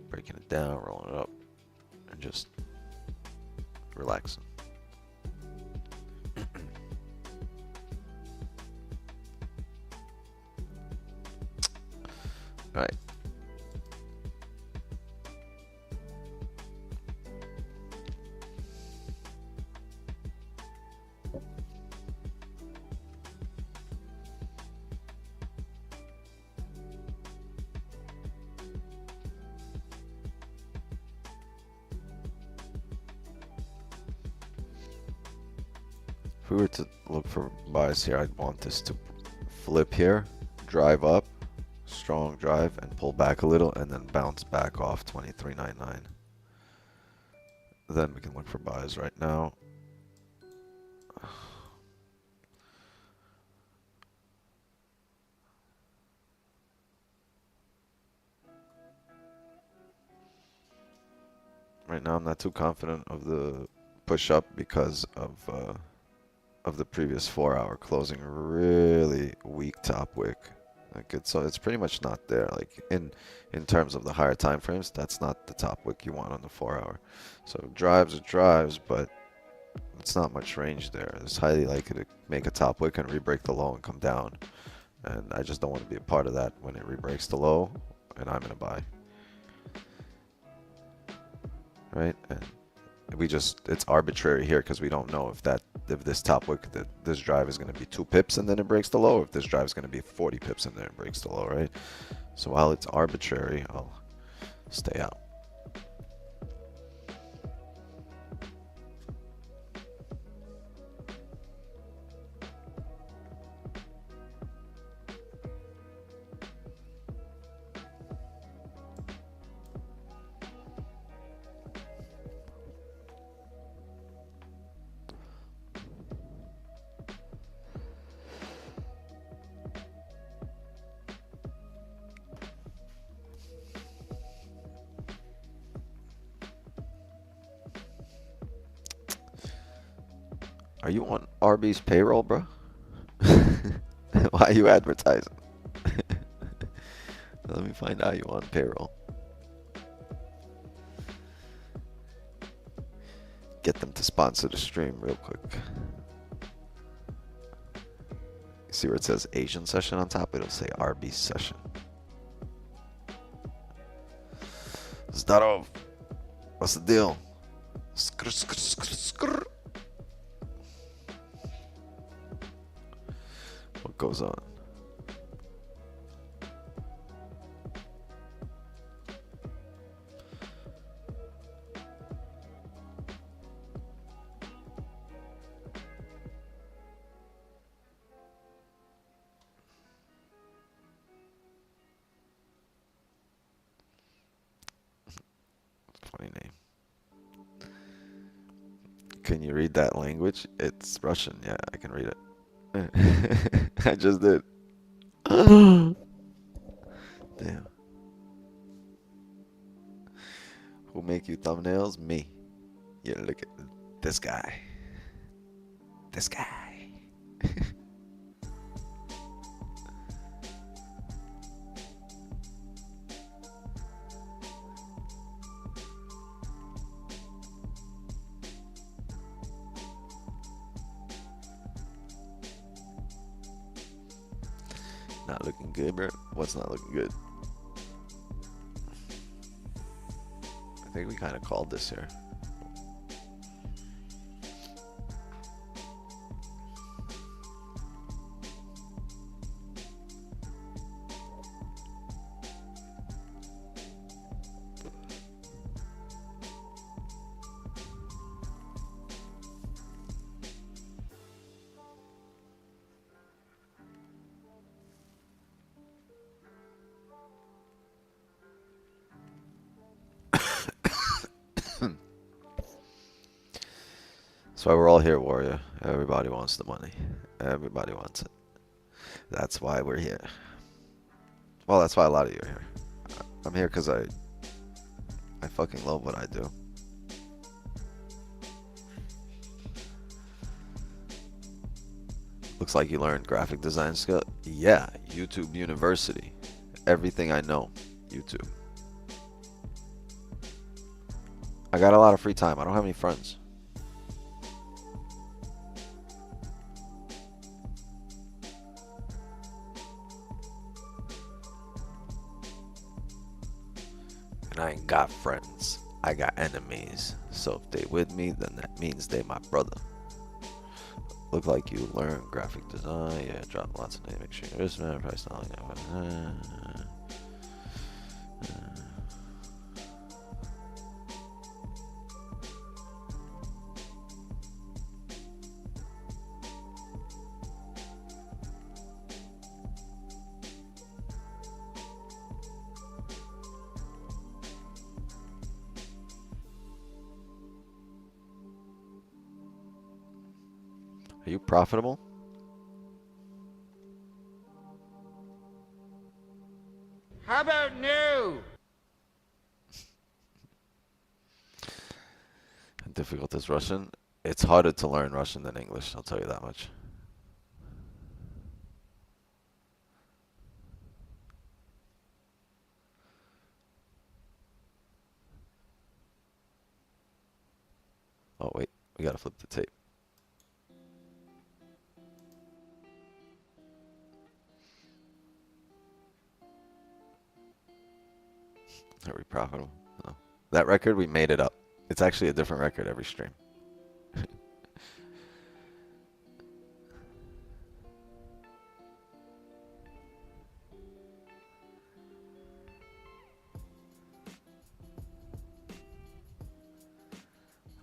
Speaker 1: Breaking it down, rolling it up, and just relaxing. All right. If we were to look for buys here, I'd want this to flip here, drive up, strong drive, and pull back a little, and then bounce back off 23.99. Then we can look for buys right now. Right now, I'm not too confident of the push up because of the previous 4-hour closing. Really weak top wick. Like it's pretty much not there. Like in terms of the higher time frames, that's not the top wick you want on the 4-hour. So drives are drives, but it's not much range there. It's highly likely to make a top wick and re-break the low and come down. And I just don't want to be a part of that when it re-breaks the low and I'm in a buy. Right? And it's arbitrary here because we don't know if this top wick, this drive is going to be 2 pips and then it breaks the low, or if this drive is going to be 40 pips and then it breaks the low, right? So while it's arbitrary, I'll stay out. Are you on RB's payroll, bro? Why are you advertising? Let me find out you on payroll. Get them to sponsor the stream real quick. See where it says Asian session on top? It'll say RB session. Zdarov. What's the deal? Skr, skr, skr, skr. What goes on? Funny name. Can you read that language? It's Russian. Yeah, I can read it. I just did. Damn. Who make you thumbnails? Me. Yeah, look at this guy. This guy. Not looking good, bro. What's not looking good? I think we kind of called this here. That's why we're all here, Warrior. Everybody wants the money. Everybody wants it. That's why we're here. Well, that's why a lot of you are here. I'm here because I fucking love what I do. Looks like you learned graphic design skill. Yeah, YouTube University. Everything I know, YouTube. I got a lot of free time. I don't have any friends. And I ain't got friends. I got enemies. So if they with me, then that means they my brother. Look like you learn graphic design. Yeah, drop lots of names. Make sure this man price not like that. Are you profitable?
Speaker 3: How about no?
Speaker 1: How difficult is Russian? It's harder to learn Russian than English, I'll tell you that much. Oh wait, we gotta flip the tape. Are we profitable? No. That record, we made it up. It's actually a different record every stream.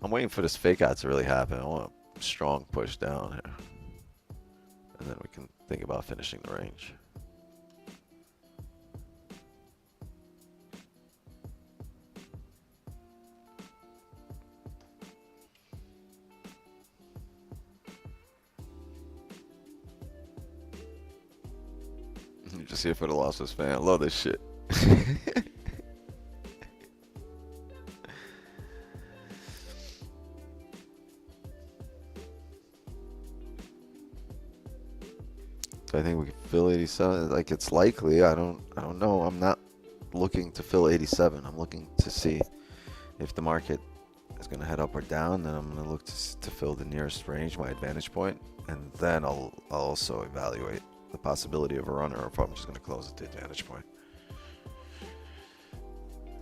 Speaker 1: I'm waiting for this fake out to really happen. I want a strong push down here. And then we can think about finishing the range. You're just here for the losses, fan. I love this shit. I think we can fill 87. Like, it's likely. I don't know. I'm not looking to fill 87. I'm looking to see if the market is going to head up or down. Then I'm going to look to fill the nearest range, my advantage point, and then I'll also evaluate the possibility of a runner, or if I'm just going to close at the advantage point.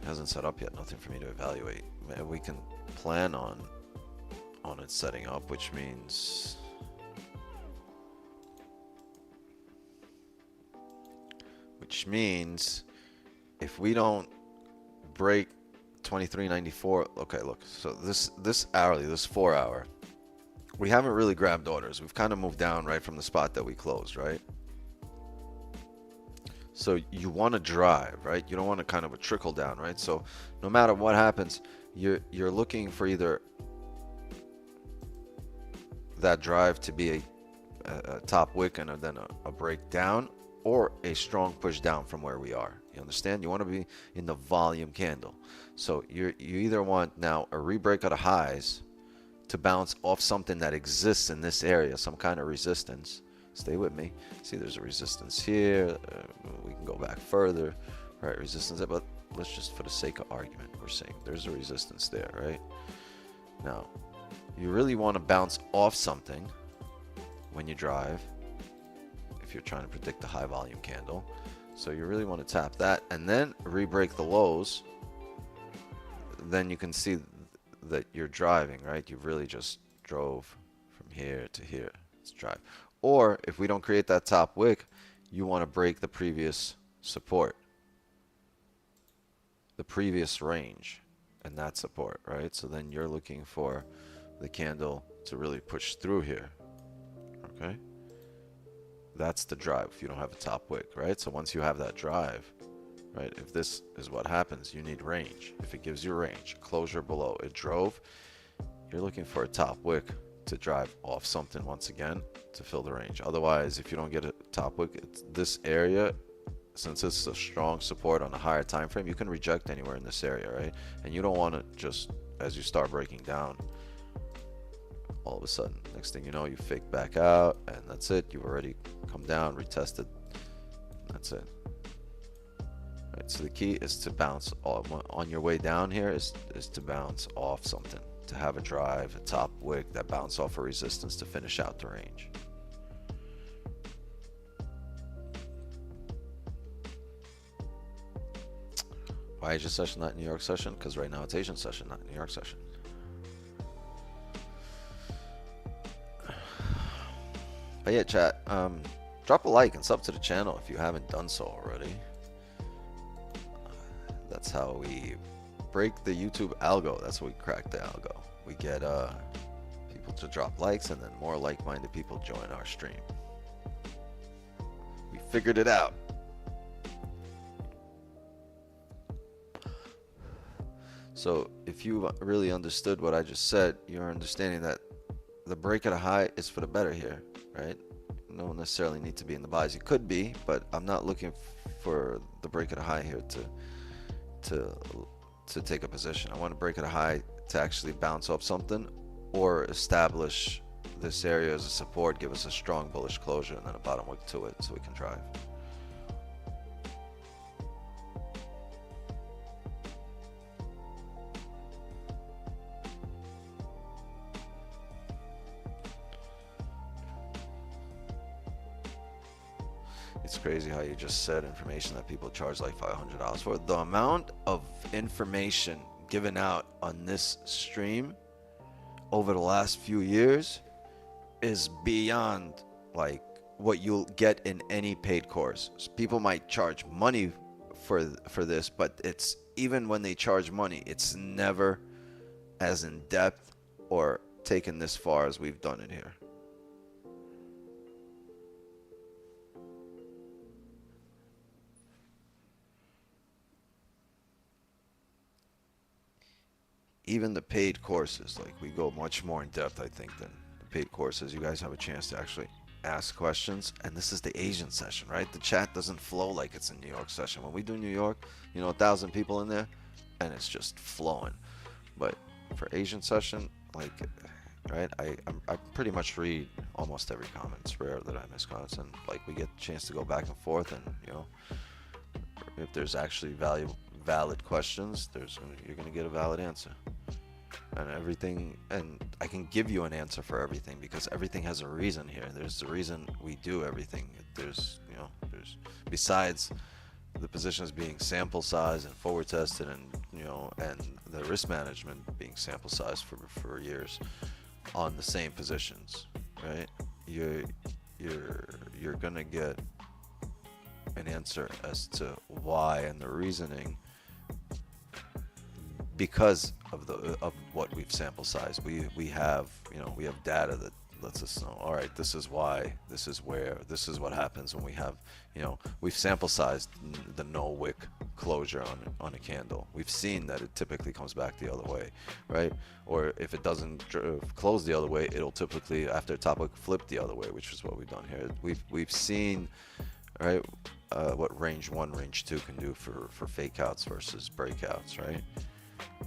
Speaker 1: It hasn't set up yet. Nothing for me to evaluate. We can plan on it setting up, which means if we don't break 2394, okay, look, so this hourly, this 4 hour, we haven't really grabbed orders. We've kind of moved down right from the spot that we closed, right? So you want to drive, right? You don't want to kind of a trickle down, right? So no matter what happens, you're looking for either that drive to be a top wick and then a breakdown, or a strong push down from where we are. You understand? You want to be in the volume candle. So you either want now a rebreak of the highs to bounce off something that exists in this area, some kind of resistance. Stay with me. See, there's a resistance here. We can go back further, right? Resistance there, but let's just, for the sake of argument, we're saying there's a resistance there, right? Now, you really want to bounce off something when you drive, if you're trying to predict the high volume candle. So you really want to tap that and then re-break the lows. Then you can see that you're driving, right? You really just drove from here to here. Let's drive. Or if we don't create that top wick, you want to break the previous support, the previous range, and that support, right? So then you're looking for the candle to really push through here, okay? That's the drive if you don't have a top wick, right? So once you have that drive, right, if this is what happens, you need range. If it gives you range, closure below, it drove, you're looking for a top wick to drive off something once again to fill the range. Otherwise, if you don't get a top wick, this area, since it's a strong support on a higher time frame, you can reject anywhere in this area, right? And you don't want to just, as you start breaking down, all of a sudden, next thing you know, you fake back out, and that's it. You've already come down, retested. That's it. Right, so the key is to bounce on your way down here is to bounce off something, to have a drive, a top wick that bounce off a resistance to finish out the range. Why Asia session, not New York session? Because right now it's Asian session, not New York session. But yeah, chat, drop a like and sub to the channel if you haven't done so already. That's how we break the YouTube algo. That's how we crack the algo. We get people to drop likes, and then more like-minded people join our stream. We figured it out. So if you really understood what I just said, you're understanding that the break at a high is for the better here, right? You don't necessarily need to be in the buys. You could be, but I'm not looking for the break at a high here to take a position. I want to break at a high to actually bounce off something or establish this area as a support, give us a strong bullish closure, and then a bottom wick to it so we can drive. It's crazy how you just said information that people charge like $500 for. The amount of information given out on this stream over the last few years is beyond like what you'll get in any paid course. So people might charge money for this, but it's, even when they charge money, it's never as in depth or taken this far as we've done it here. Even the paid courses, like, we go much more in depth, I think, than the paid courses. You guys have a chance to actually ask questions, and this is the Asian session, right? The chat doesn't flow like it's a New York session. When we do New York, you know, 1,000 people in there, and it's just flowing. But for Asian session, like, right, I pretty much read almost every comment. It's rare that I miss comments, and like, we get a chance to go back and forth, and you know, if there's actually valid questions, you're gonna get a valid answer, and everything, and I can give you an answer for everything, because everything has a reason here. There's a reason we do everything. There's, you know, there's, besides the positions being sample size and forward tested, and you know, and the risk management being sample size for years on the same positions, right? You're gonna get an answer as to why and the reasoning, because of what we've sample sized. We have, you know, we have data that lets us know, all right, this is why, this is where, this is what happens when we have, you know, we've sample sized the no wick closure on a candle. We've seen that it typically comes back the other way, right? Or if it doesn't close the other way, it'll typically, after top wick, flip the other way, which is what we've done here. We've seen right? What range 1, range 2 can do for fakeouts versus breakouts, right?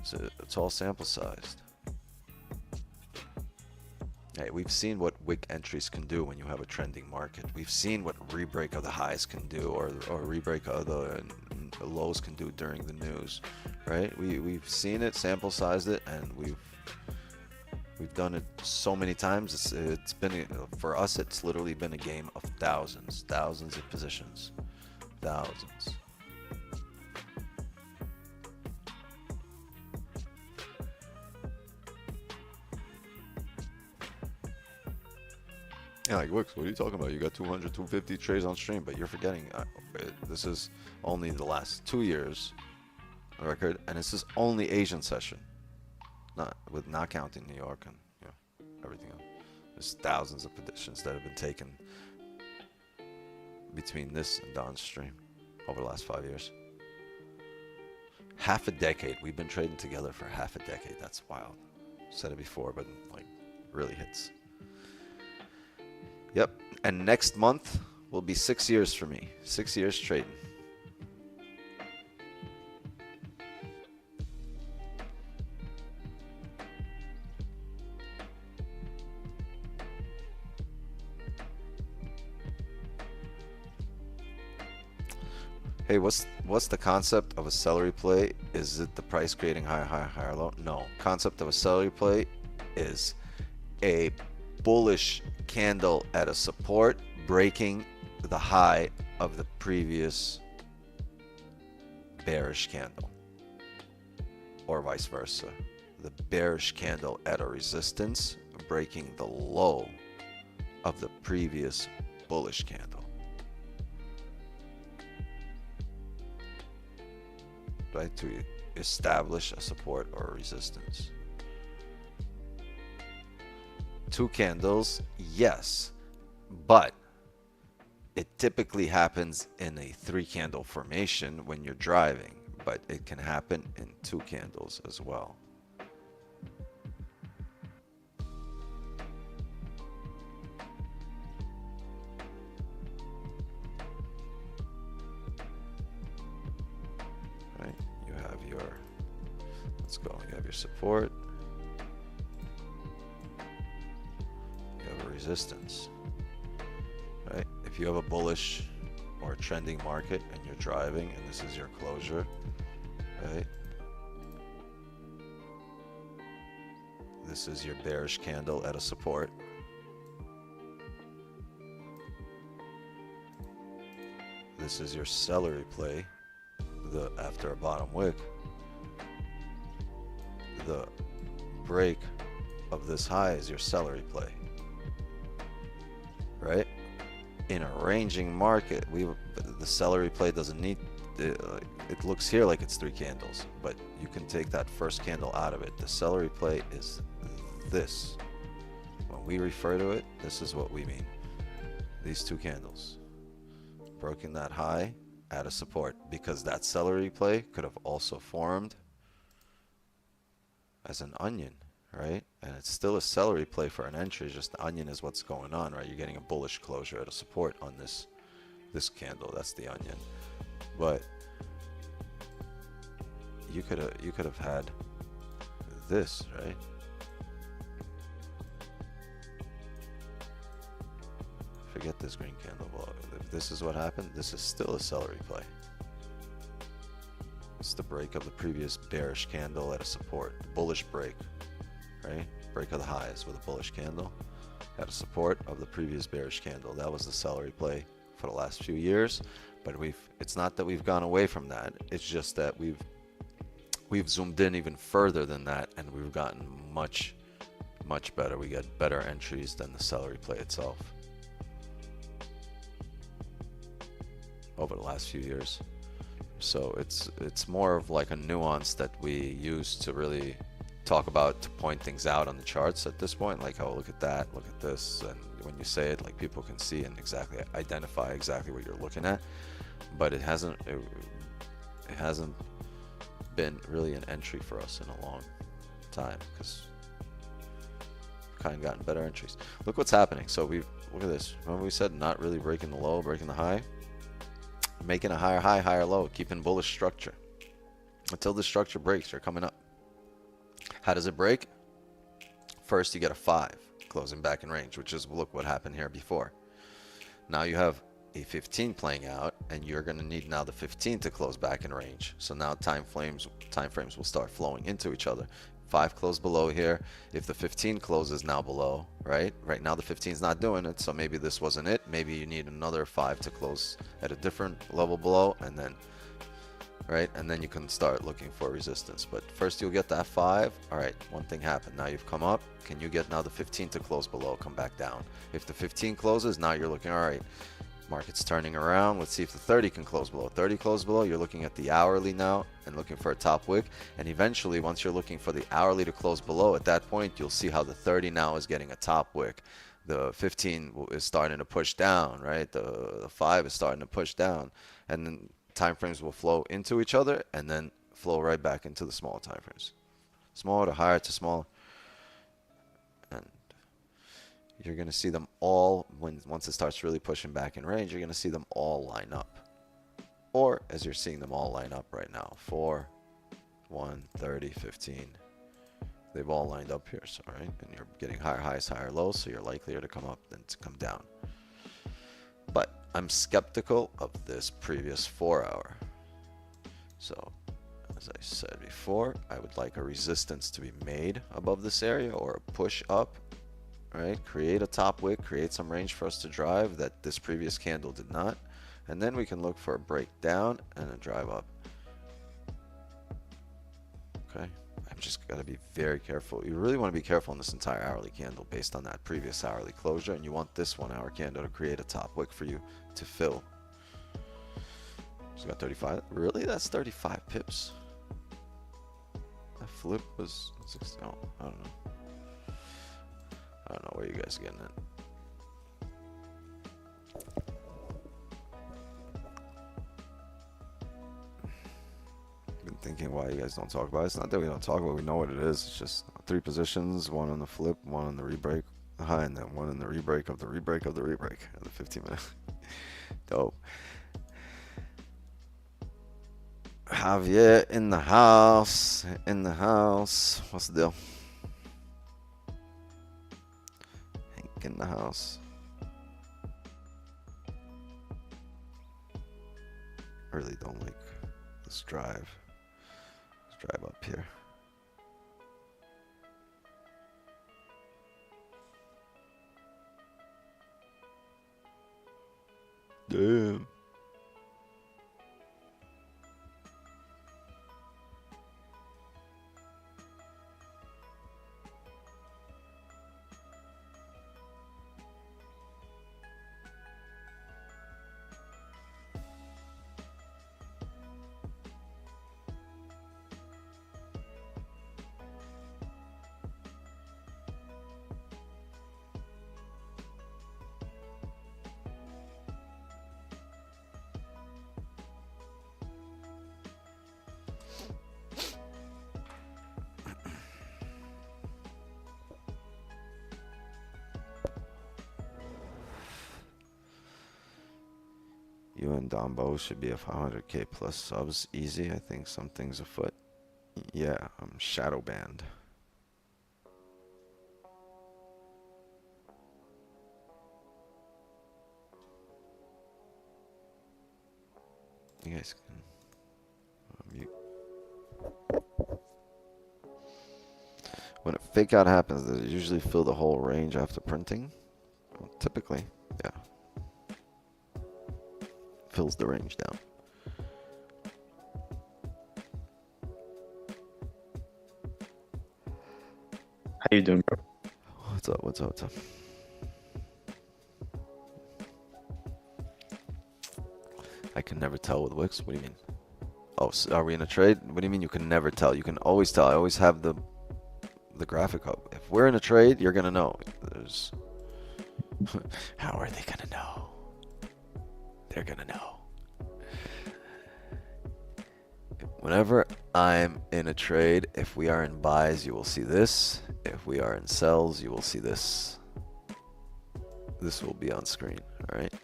Speaker 1: So it's all sample sized. Hey, we've seen what wick entries can do when you have a trending market. We've seen what rebreak of the highs can do, or rebreak of the lows can do during the news, right? We've seen it, sample sized it, and we've done it so many times. It's been, for us, it's literally been a game of thousands of positions, thousands. Yeah, like, Wicks, what are you talking about? You got 200, 250 trades on stream, but you're forgetting this is only the last 2 years record, and this is only Asian session, not counting New York and everything else. There's thousands of positions that have been taken between this and Don's stream over the last 5 years. Half a decade. We've been trading together for half a decade. That's wild. Said it before, but like really hits. Yep. And next month will be 6 years for me. 6 years trading. Hey, what's the concept of a celery play? Is it the price creating higher low? No. Concept of a celery play is a bullish candle at a support breaking the high of the previous bearish candle, or vice versa. The bearish candle at a resistance breaking the low of the previous bullish candle. Right, to establish a support or a resistance. 2 candles, yes, but it typically happens in a 3 candle formation when you're driving, but it can happen in 2 candles as well. Right, you have your, let's go, you have your support. Resistance, right? If you have a bullish or a trending market and you're driving and this is your closure, right? This is your bearish candle at a support. This is your celery play, after a bottom wick. The break of this high is your celery play. Right? In a ranging market, the celery play doesn't need, it looks here like it's 3 candles, but you can take that first candle out of it. The celery play is this. When we refer to it, this is what we mean. These 2 candles. Broken that high at a support, because that celery play could have also formed as an onion. Right? And it's still a celery play for an entry, just the onion is what's going on, right? You're getting a bullish closure at a support on this candle. That's the onion. But you could have had this, right? Forget this green candle. Well, if this is what happened, this is still a celery play. It's the break of the previous bearish candle at a support, the bullish break. Right? Break of the highs with a bullish candle at a support of the previous bearish candle. That was the celery play for the last few years, but it's not that we've gone away from that. It's just that we've zoomed in even further than that, and we've gotten much better. We get better entries than the celery play itself over the last few years. So it's more of like a nuance that we use to really talk about, to point things out on the charts at this point, like, oh, look at that, look at this, and when you say it, like, people can see and exactly identify exactly what you're looking at. But it hasn't been really an entry for us in a long time, because we've kind of gotten better entries. Look what's happening. So look at this. Remember we said not really breaking the low, breaking the high? making a higher high, higher low, keeping bullish structure. Until the structure breaks, you're coming up. How does it break? First, you get a 5, closing back in range, which is, look what happened here before. Now you have a 15 playing out, and you're going to need now the 15 to close back in range. So now time frames will start flowing into each other. 5 closed below here. If the 15 closes now below, right? Right now the 15 is not doing it, so maybe this wasn't it. Maybe you need another 5 to close at a different level below, and then, right? And then you can start looking for resistance. But first you'll get that 5. All right, one thing happened. Now you've come up. Can you get now the 15 to close below, come back down? If the 15 closes, now you're looking, all right, market's turning around. Let's see if the 30 can close below. 30 close below, you're looking at the hourly now and looking for a top wick. And eventually, once you're looking for the hourly to close below, at that point, you'll see how the 30 now is getting a top wick. The 15 is starting to push down, right? The 5 is starting to push down. And then time frames will flow into each other and then flow right back into the smaller time frames. Smaller to higher to smaller. And you're going to see them all, once it starts really pushing back in range, you're going to see them all line up. Or as you're seeing them all line up right now, 4, 1, 30, 15. They've all lined up here, so right, and you're getting higher highs, higher lows, so you're likelier to come up than to come down. But I'm skeptical of this previous 4-hour. So as I said before, I would like a resistance to be made above this area or a push up. Right, create a top wick, create some range for us to drive that this previous candle did not, and then we can look for a breakdown and a drive up. Okay, I'm just got to be very careful. You really want to be careful on this entire hourly candle based on that previous hourly closure, and you want this 1-hour candle to create a top wick for you to fill. So got 35. Really, that's 35 pips. That flip was 60. Oh, I don't know. I don't know where you guys are getting it. Been thinking why you guys don't talk about it. It's not that we don't talk about it, we know what it is. It's just 3 positions, 1 on the flip, 1 on the rebreak high, and then 1 in the rebreak of the rebreak of the rebreak of the 15-minute. Dope. Javier in the house. In the house. What's the deal? In the house. Really don't like this drive. Let's drive up here. Damn. You and Dombo should be a 500k plus subs. Easy. I think something's afoot. Yeah, I'm shadow banned. You guys can mute. When a fake out happens, does it usually fill the whole range after printing? Well, typically, yeah. Fills the range down.
Speaker 4: How you doing, bro?
Speaker 1: What's up? What's up? What's up? I can never tell with Wicks. What do you mean? Oh, so are we in a trade? What do you mean you can never tell? You can always tell. I always have the graphic up. If we're in a trade, you're gonna know. There's how are they gonna know? They're gonna know. Whenever I'm in a trade, if we are in buys, you will see this. If we are in sells, you will see this. This will be on screen, all right?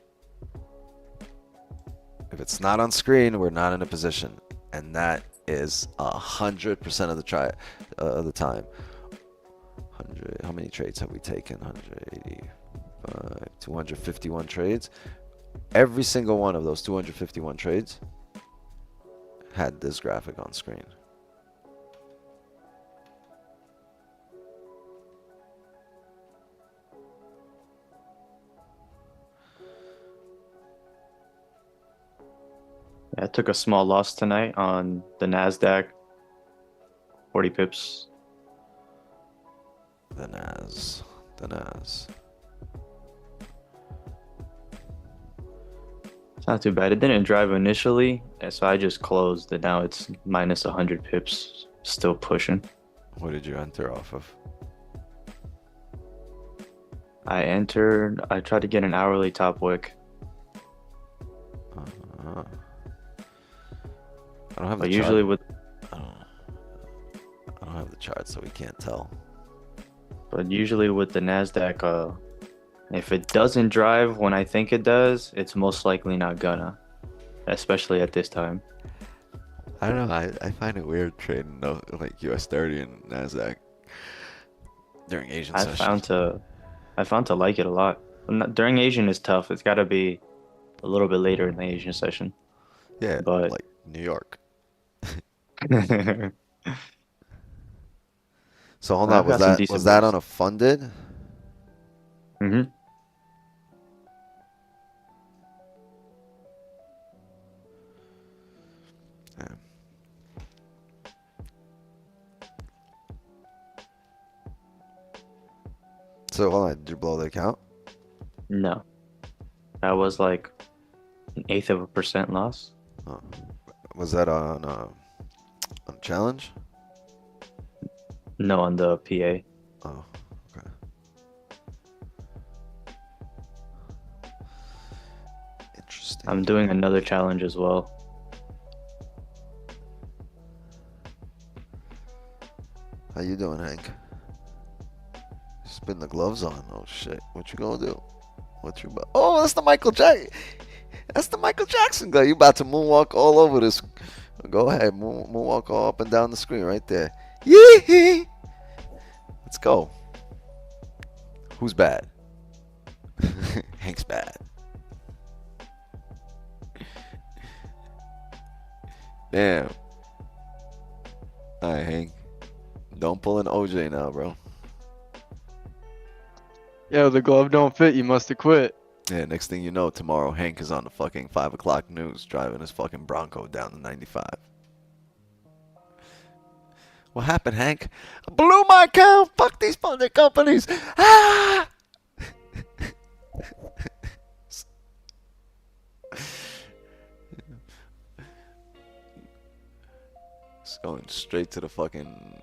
Speaker 1: If it's not on screen, we're not in a position, and that is 100% of the time. 100. How many trades have we taken? 185, 251 trades. Every single one of those 251 trades had this graphic on screen.
Speaker 4: I took a small loss tonight on the NASDAQ. 40 pips.
Speaker 1: The Nas.
Speaker 4: It's not too bad. It didn't drive initially, so I just closed, and now it's minus 100 pips. Still pushing.
Speaker 1: What did you enter off of?
Speaker 4: I tried to get an hourly top wick.
Speaker 1: I don't have the
Speaker 4: But usually
Speaker 1: chart.
Speaker 4: with
Speaker 1: I don't have the chart, so we can't tell.
Speaker 4: But usually with the NASDAQ, if it doesn't drive when I think it does, it's most likely not gonna, especially at this time.
Speaker 1: I don't know. I find it weird trading like US 30 and NASDAQ during Asian
Speaker 4: I
Speaker 1: sessions.
Speaker 4: found to like it a lot. During Asian is tough. It's got to be a little bit later in the Asian session.
Speaker 1: Yeah,
Speaker 4: but
Speaker 1: like New York. So hold on,
Speaker 4: I've got some
Speaker 1: was
Speaker 4: decent
Speaker 1: that
Speaker 4: moves.
Speaker 1: on a funded?
Speaker 4: Mm-hmm.
Speaker 1: Yeah. So hold on, did you blow the account?
Speaker 4: No, that was like an eighth of a percent loss.
Speaker 1: Oh. Was that on challenge?
Speaker 4: No, on the PA.
Speaker 1: Oh, okay. Interesting.
Speaker 4: I'm doing another challenge as well.
Speaker 1: How you doing, Hank? Spin the gloves on. Oh shit! What you gonna do? Oh, that's the Michael Jackson. That's the Michael Jackson guy. You about to moonwalk all over this? Go ahead, moonwalk all up and down the screen right there. Yee! Let's go. Who's bad? Hank's bad. Damn. All right, Hank. Don't pull an OJ now, bro.
Speaker 5: Yo, the glove don't fit. You must have quit.
Speaker 1: Yeah, next thing you know, tomorrow Hank is on the fucking 5 o'clock news driving his fucking Bronco down to 95. What happened, Hank? I blew my account. Fuck these funding companies. Ah! It's going straight to the fucking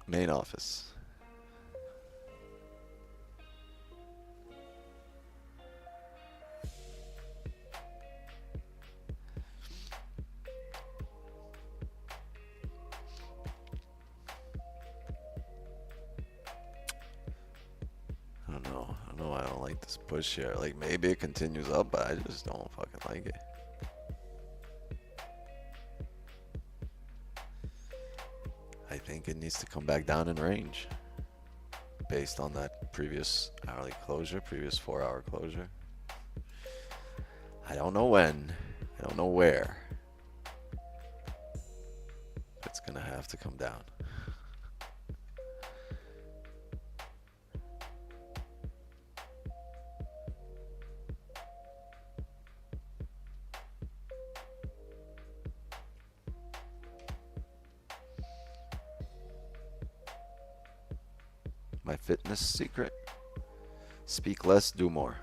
Speaker 1: main office. I don't know. I don't know why I don't like this push here. Like, maybe it continues up, but I just don't fucking like it. I think it needs to come back down in range based on that previous hourly closure, previous 4-hour closure. I don't know when. I don't know where. It's gonna have to come down. My fitness secret: speak less, do more.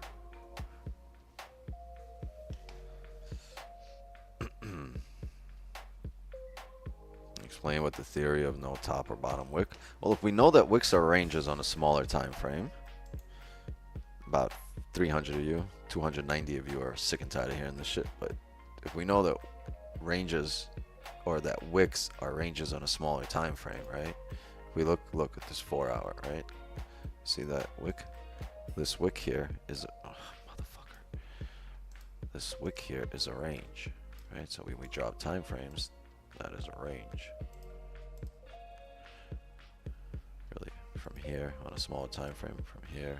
Speaker 1: Explain what the theory of no top or bottom wick. Well, if we know that wicks are ranges on a smaller time frame, about 300 of you, 290 of you are sick and tired of hearing this shit, but if we know that ranges or that wicks are ranges on a smaller time frame, right? We look at this 4-hour, right? See that wick? This wick here is motherfucker. This wick here is a range, right? So when we drop time frames, that is a range. Really, from here on a smaller time frame, from here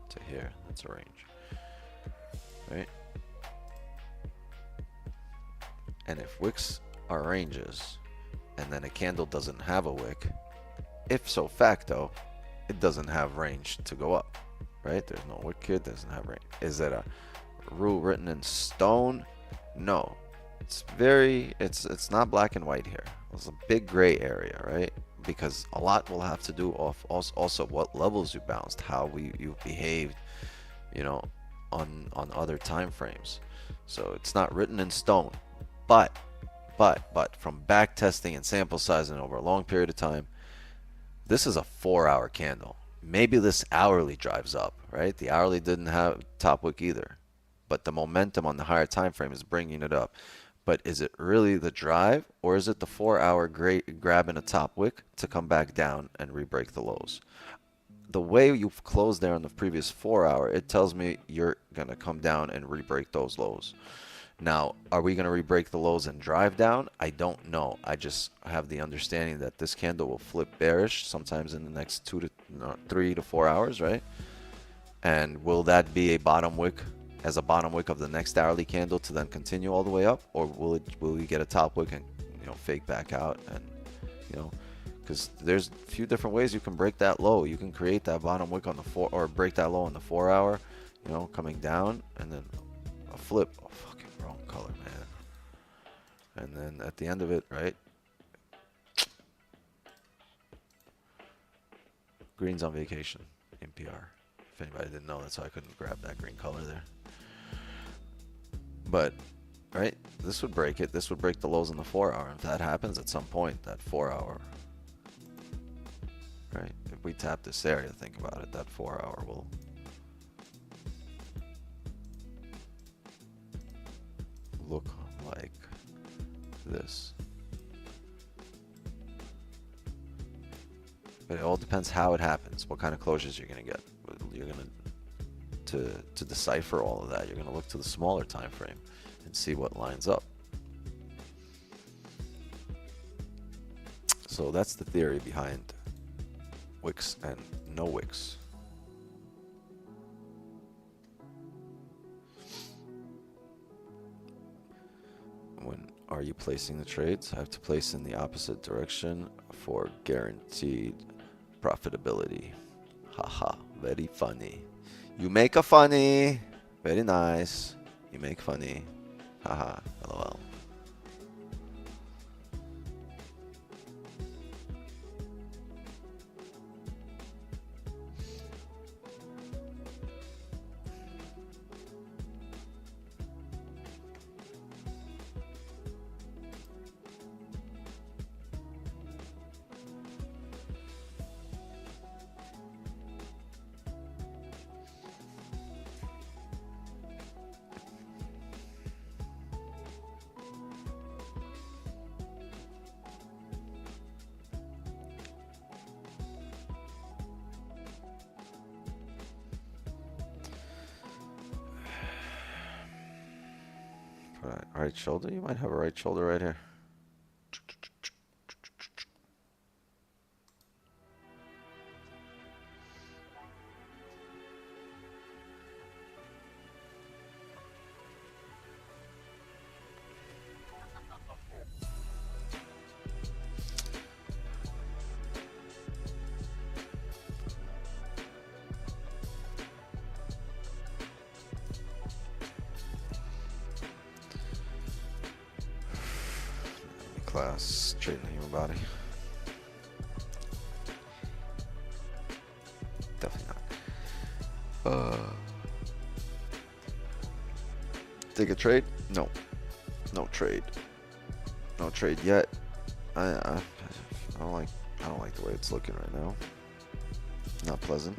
Speaker 1: to here, that's a range, right? And if wicks are ranges, and then a candle doesn't have a wick, if so facto, it doesn't have range to go up, right? There's no wick here, doesn't have range. Is it a rule written in stone? No. It's not black and white here. There's a big gray area, right? Because a lot will have to do off also what levels you bounced, how you behaved, you know, on other time frames. So it's not written in stone. But from back testing and sample sizing over a long period of time, this is a 4-hour candle. Maybe this hourly drives up, right? The hourly didn't have top wick either, but the momentum on the higher time frame is bringing it up. But is it really the drive, or is it the 4-hour grabbing a top wick to come back down and re-break the lows? The way you've closed there on the previous 4-hour, it tells me you're gonna come down and re-break those lows. Now, are we going to re-break the lows and drive down? I don't know. I just have the understanding that this candle will flip bearish sometimes in the next 3 to 4 hours, right? And will that be a bottom wick as a bottom wick of the next hourly candle to then continue all the way up, or will we get a top wick and, you know, fake back out? And, you know, because there's a few different ways you can break that low. You can create that bottom wick on the or break that low on the 4-hour, you know, coming down, and then a flip. Oh, fucking wrong color, man. And then at the end of it, right? Green's on vacation in PR. If anybody didn't know, that's why I couldn't grab that green color there. But, right, this would break it. This would break the lows on the 4-hour. If that happens at some point, that 4-hour, right? If we tap this area, think about it, that 4-hour will look like this. But it all depends how it happens, what kind of closures you're going to get. You're going to decipher all of that. You're going to look to the smaller time frame and see what lines up. So that's the theory behind wicks and no wicks. When are you placing the trades? I have to place in the opposite direction for guaranteed profitability. Haha, very funny. You make a funny. Very nice. You make funny. Haha, lol. Right shoulder? You might have a right shoulder right here. Class, trading the human body. Definitely not. Take a trade? No. No trade. No trade yet. I don't like the way it's looking right now. Not pleasant.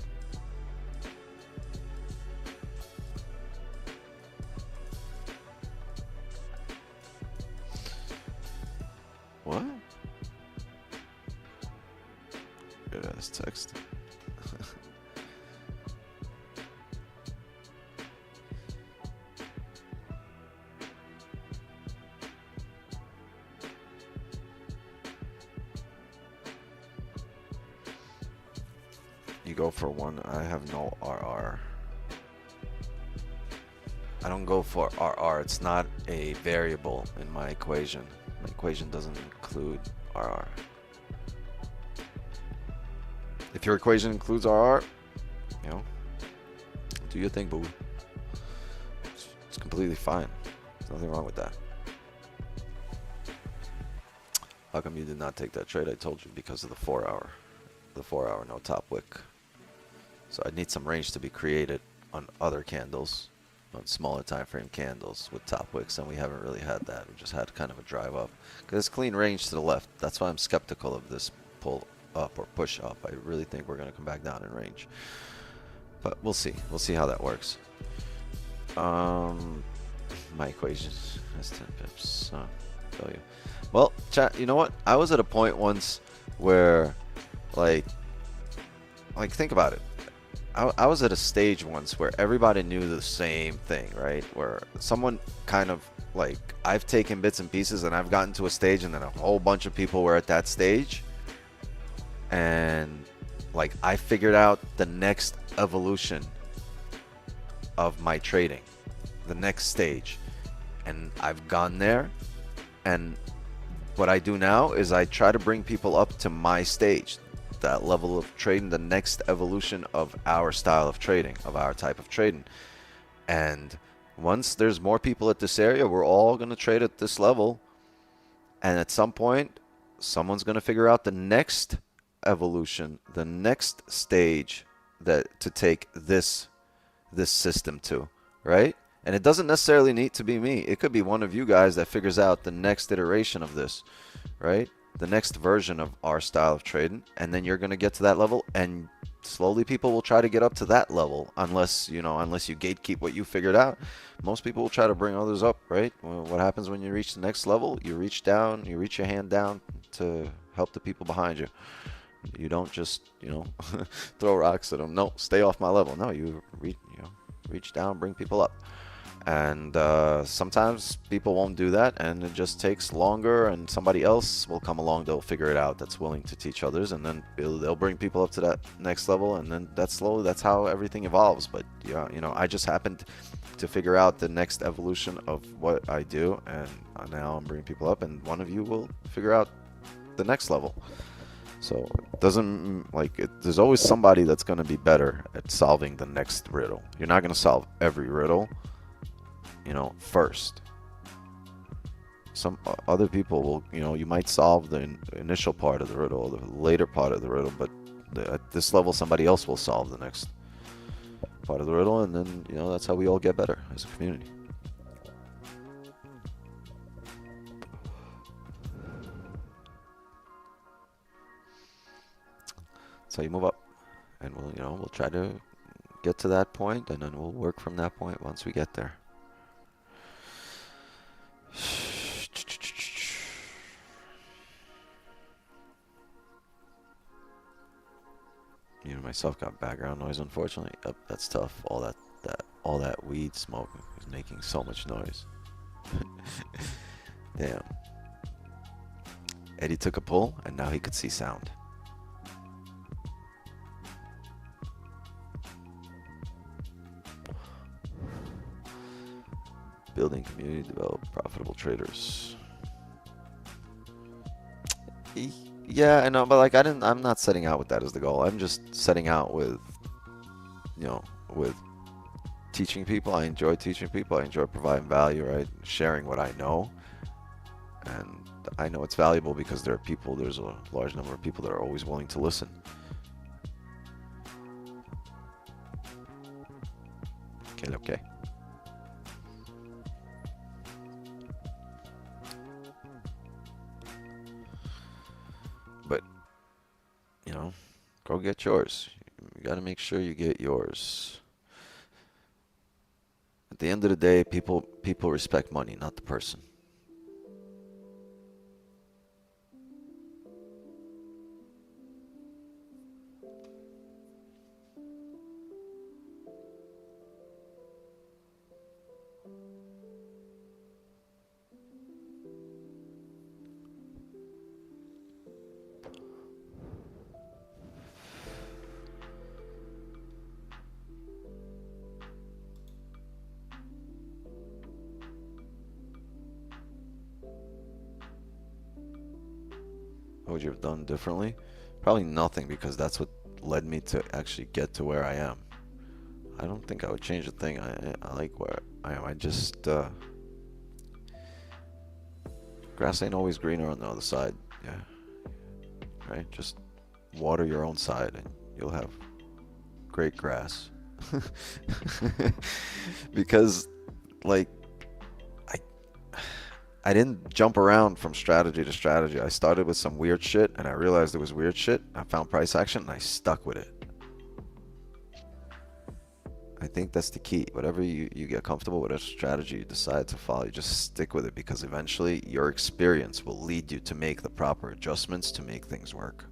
Speaker 1: What? Good ass text. You go for one. I have no RR. I don't go for RR. It's not a variable in my equation. My equation doesn't include RR. If your equation includes RR, you know, do your thing, boo. It's completely fine. There's nothing wrong with that. How come you did not take that trade? I told you, because of the 4 hour. The 4 hour no top wick. So I need some range to be created on other candles, on smaller time frame candles with top wicks, and we haven't really had that. We just had kind of a drive up. Because it's clean range to the left. That's why I'm skeptical of this pull up or push up. I really think we're going to come back down in range. But we'll see. We'll see how that works. My equation is 10 pips. Tell you. Well, chat, you know what? I was at a point once where, like think about it. I was at a stage once where everybody knew the same thing, right? Where someone kind of, like, I've taken bits and pieces and I've gotten to a stage, and then a whole bunch of people were at that stage. And, like, I figured out the next evolution of my trading, the next stage. And I've gone there, and what I do now is I try to bring people up to my stage, that level of trading, the next evolution of our style of trading, of our type of trading. And once there's more people at this area, we're all going to trade at this level. And at some point, someone's going to figure out the next evolution, the next stage that to take this system to, right? And it doesn't necessarily need to be me. It could be one of you guys that figures out the next iteration of this, right? The next version of our style of trading. And then you're going to get to that level, and slowly people will try to get up to that level, unless you gatekeep what you figured out. Most people will try to bring others up, right? Well, what happens when you reach the next level? You reach down, you reach your hand down to help the people behind you. You don't just, throw rocks at them. No, stay off my level. No, you reach down, bring people up. And sometimes people won't do that, and it just takes longer, and somebody else will come along, they'll figure it out, that's willing to teach others, and then they'll bring people up to that next level, and then that's how everything evolves. But I just happened to figure out the next evolution of what I do, and now I'm bringing people up, and one of you will figure out the next level. So it doesn't, there's always somebody that's going to be better at solving the next riddle. You're not going to solve every riddle, first. Some other people will, you might solve the initial part of the riddle, the later part of the riddle, but at this level, somebody else will solve the next part of the riddle, and then, that's how we all get better as a community. So you move up, and we'll try to get to that point, and then we'll work from that point once we get there. Myself got background noise, unfortunately. Yep, that's tough. All that weed smoke is making so much noise. Damn. Eddie took a pull, and now he could see sound. Building community, develop profitable traders. Yeah, I know, but I'm not setting out with that as the goal. I'm just setting out with, with teaching people. I enjoy teaching people. I enjoy providing value, right? Sharing what I know. And I know it's valuable because there's a large number of people that are always willing to listen. Okay. But, go get yours. You got to make sure you get yours. At the end of the day, people respect money, not the person. would you have done differently? Probably nothing, because that's what led me to actually get to where I am. I don't think I would change a thing. I like where I am. I just grass ain't always greener on the other side. Yeah, right. Just water your own side, and you'll have great grass. Because, like, I didn't jump around from strategy to strategy. I started with some weird shit, and I realized it was weird shit. I found price action, and I stuck with it. I think that's the key. Whatever you get comfortable with, a strategy you decide to follow, you just stick with it, because eventually your experience will lead you to make the proper adjustments to make things work.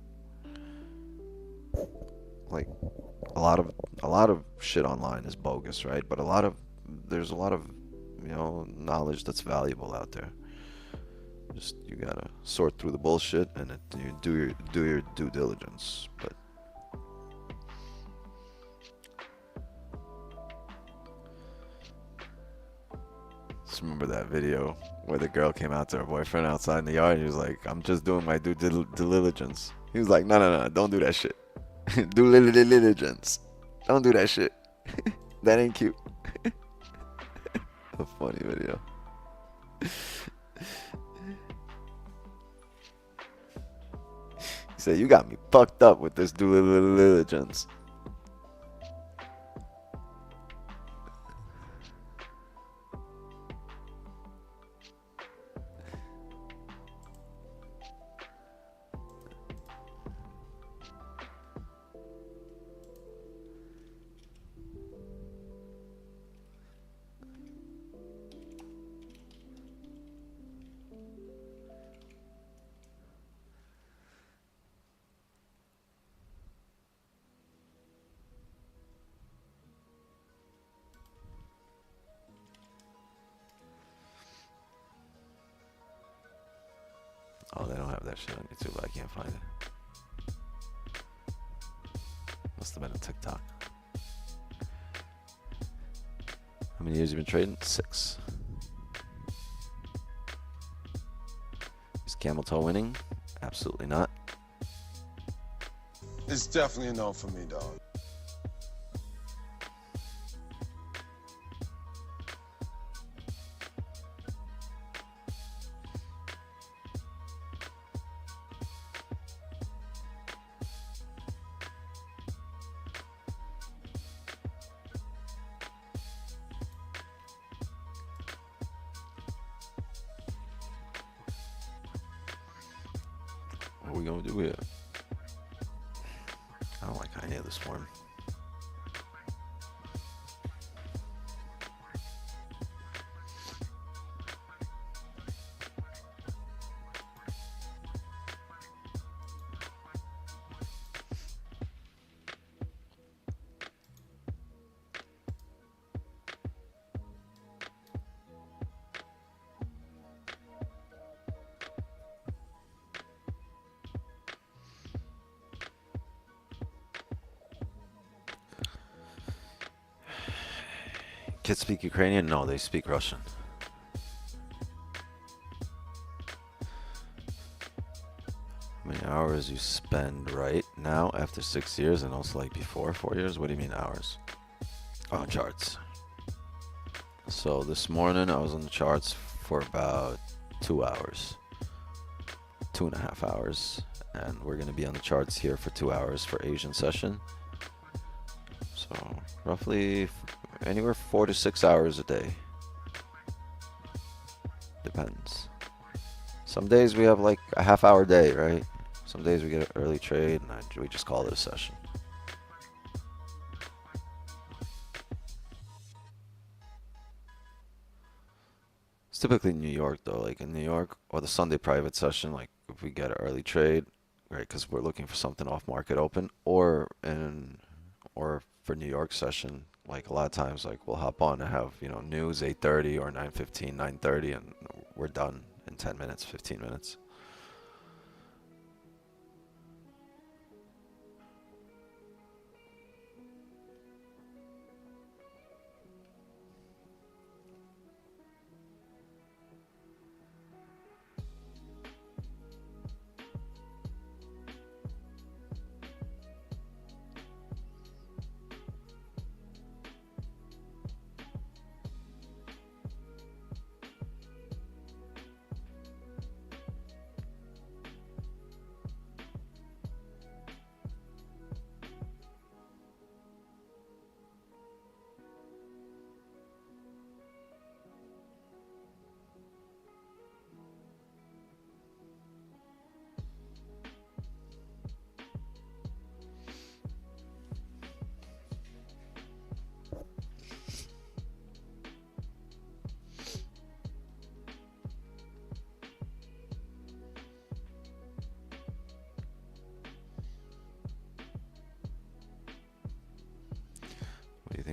Speaker 1: Like, a lot of shit online is bogus, right? But there's a lot of, you know, knowledge that's valuable out there. Just, you gotta sort through the bullshit, and you do your due diligence. But just remember that video where the girl came out to her boyfriend outside in the yard, and he was like, "I'm just doing my due diligence." He was like, "No, don't do that shit. Due diligence. Don't do that shit. That ain't cute." A funny video. He said, "You got me fucked up with this due diligence." Oh, they don't have that shit on YouTube, but I can't find it. Must have been a TikTok. How many years you been trading? 6. Is camel toe winning? Absolutely not.
Speaker 6: It's definitely a no for me, dog.
Speaker 1: What are we gonna do here? I don't like any of this form. Kids speak Ukrainian? No, they speak Russian. How many hours you spend right now after 6 years, and also like before 4 years? What do you mean hours? Oh, charts. So this morning I was on the charts for about 2 hours. 2.5 hours. And we're going to be on the charts here for 2 hours for Asian session. So roughly anywhere 4 to 6 hours a day. Depends. Some days we have like a half-hour day, right? Some days we get an early trade, and we just call it a session. It's typically New York though, like in New York, or the Sunday private session, like if we get an early trade, right? Because we're looking for something off market open, or for New York session, like a lot of times, like we'll hop on and have, you know, news 8:30 or 9:15, 9:30, and we're done in 10 minutes, 15 minutes.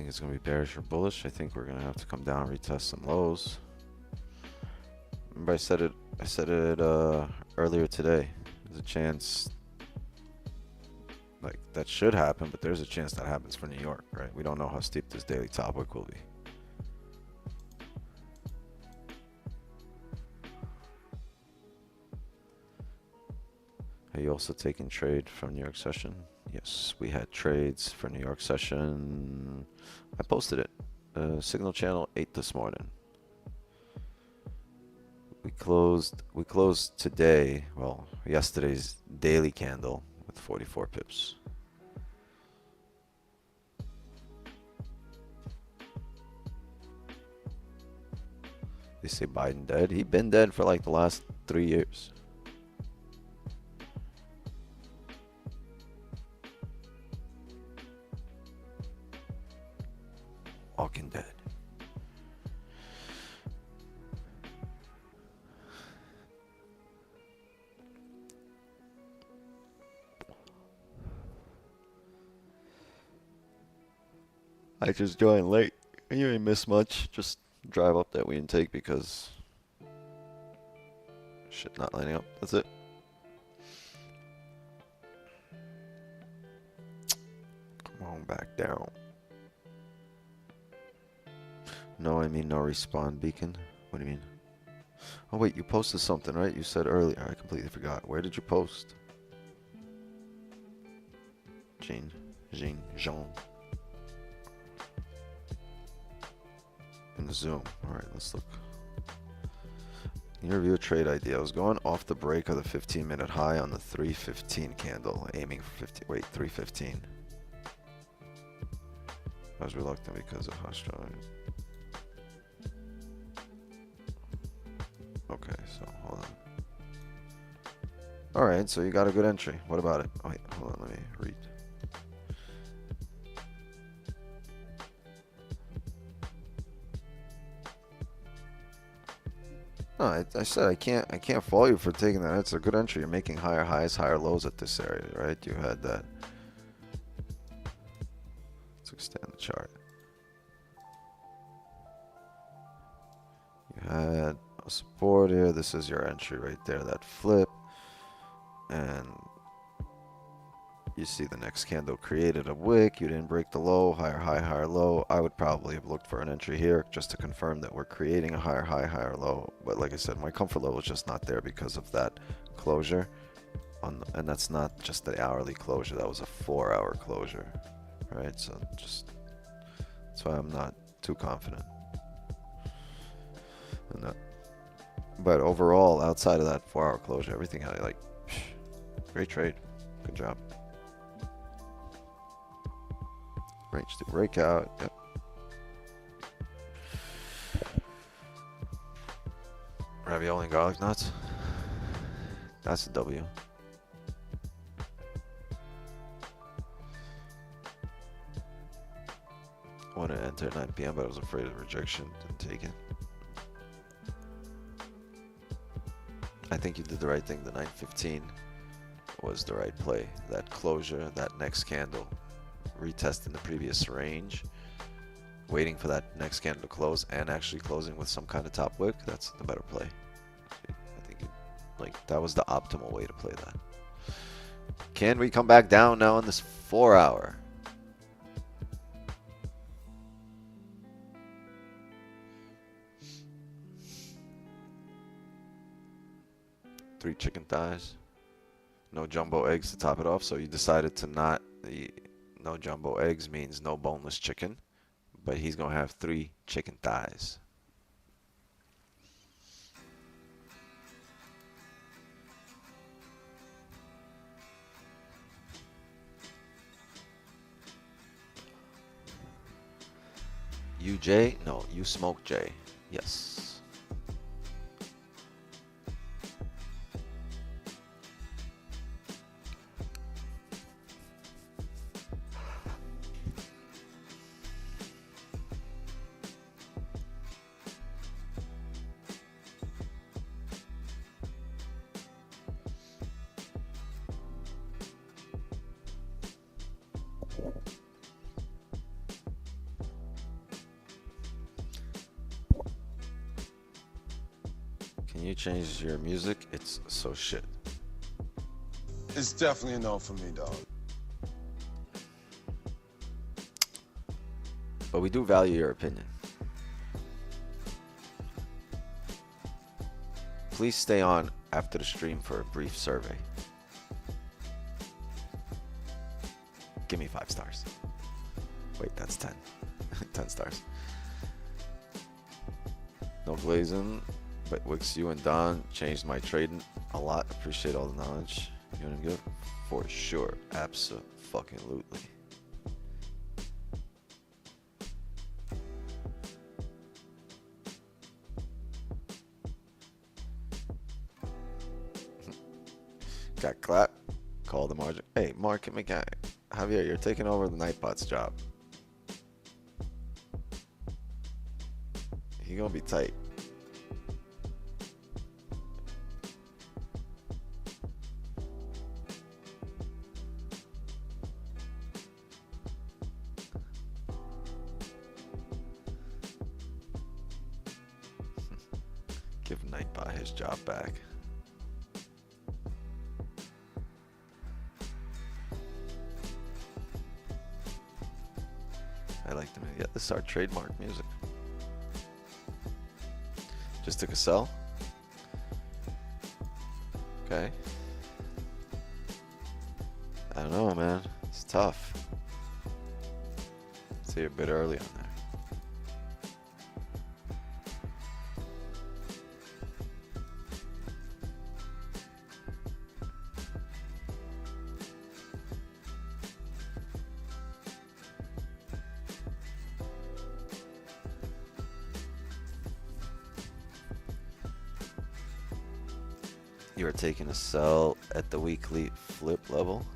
Speaker 1: think it's going to be bearish or bullish? I think we're going to have to come down, retest some lows. Remember I said it earlier today. There's a chance like that should happen, but there's a chance that happens for New York, right? We don't know how steep this daily top wick will be. Are you also taking trade from New York session? Yes, we had trades for New York session. I posted it. Signal channel 8 this morning. We closed today, well, yesterday's daily candle with 44 pips. They say Biden dead. He's been dead for like the last 3 years. Walking dead. I just joined late. You ain't miss much. Just drive up that we intake because shit not lining up. That's it. Come on back down. No, I mean no respawn beacon. What do you mean? Oh wait, you posted something, right? You said earlier. I completely forgot. Where did you post? Jean. In the Zoom. Alright, let's look. Interview a trade idea. I was going off the break of the 15-minute high on the 315 candle, aiming for 50. Wait, 315. I was reluctant because of how strong. Okay, so hold on. Alright, so you got a good entry. What about it? Oh, wait, hold on, let me read. No, I said I can't fault you for taking that. It's a good entry. You're making higher highs, higher lows at this area, right? You had that. Let's extend the chart. You had a support here. This is your entry right there, that flip. And you see the next candle created a wick. You didn't break the low, higher high, higher low. I would probably have looked for an entry here just to confirm that we're creating a higher high, higher low. But like I said, my comfort level is just not there because of that closure. And that's not just the hourly closure. That was a 4-hour closure, right? So just that's why I'm not too confident in that. But overall, outside of that 4-hour closure, everything had like great trade. Good job. Range to breakout. Yep. Ravioli and garlic nuts. That's a W. I wanted to enter at 9 p.m., but I was afraid of rejection. Didn't take it. I think you did the right thing. The 9:15 was the right play. That closure, that next candle, retesting the previous range, waiting for that next candle to close, and actually closing with some kind of top wick. That's the better play. I think that was the optimal way to play that. Can we come back down now on this 4-hour? Three chicken thighs. No jumbo eggs to top it off. So you decided to not. No jumbo eggs means no boneless chicken. But he's going to have 3 chicken thighs. You Jay? No, you smoke Jay. Yes. Can you change your music? It's so shit.
Speaker 6: It's definitely a no for me, dog.
Speaker 1: But we do value your opinion. Please stay on after the stream for a brief survey. Give me 5 stars. Wait, that's 10. 10 stars. No glazing, but Wicks, you and Don changed my trading a lot. Appreciate all the knowledge you want to give. For sure. Abso-fucking-lutely. Got clap. Call the margin. Hey, market mechanic. Javier, you're taking over the Nightbot's job. He gonna be tight. Give Nightbot his job back. I like the music. Yeah, this is our trademark music. Just took a sell. Okay. I don't know, man. It's tough. So you're a bit early on there. You are taking a sell at the weekly flip level.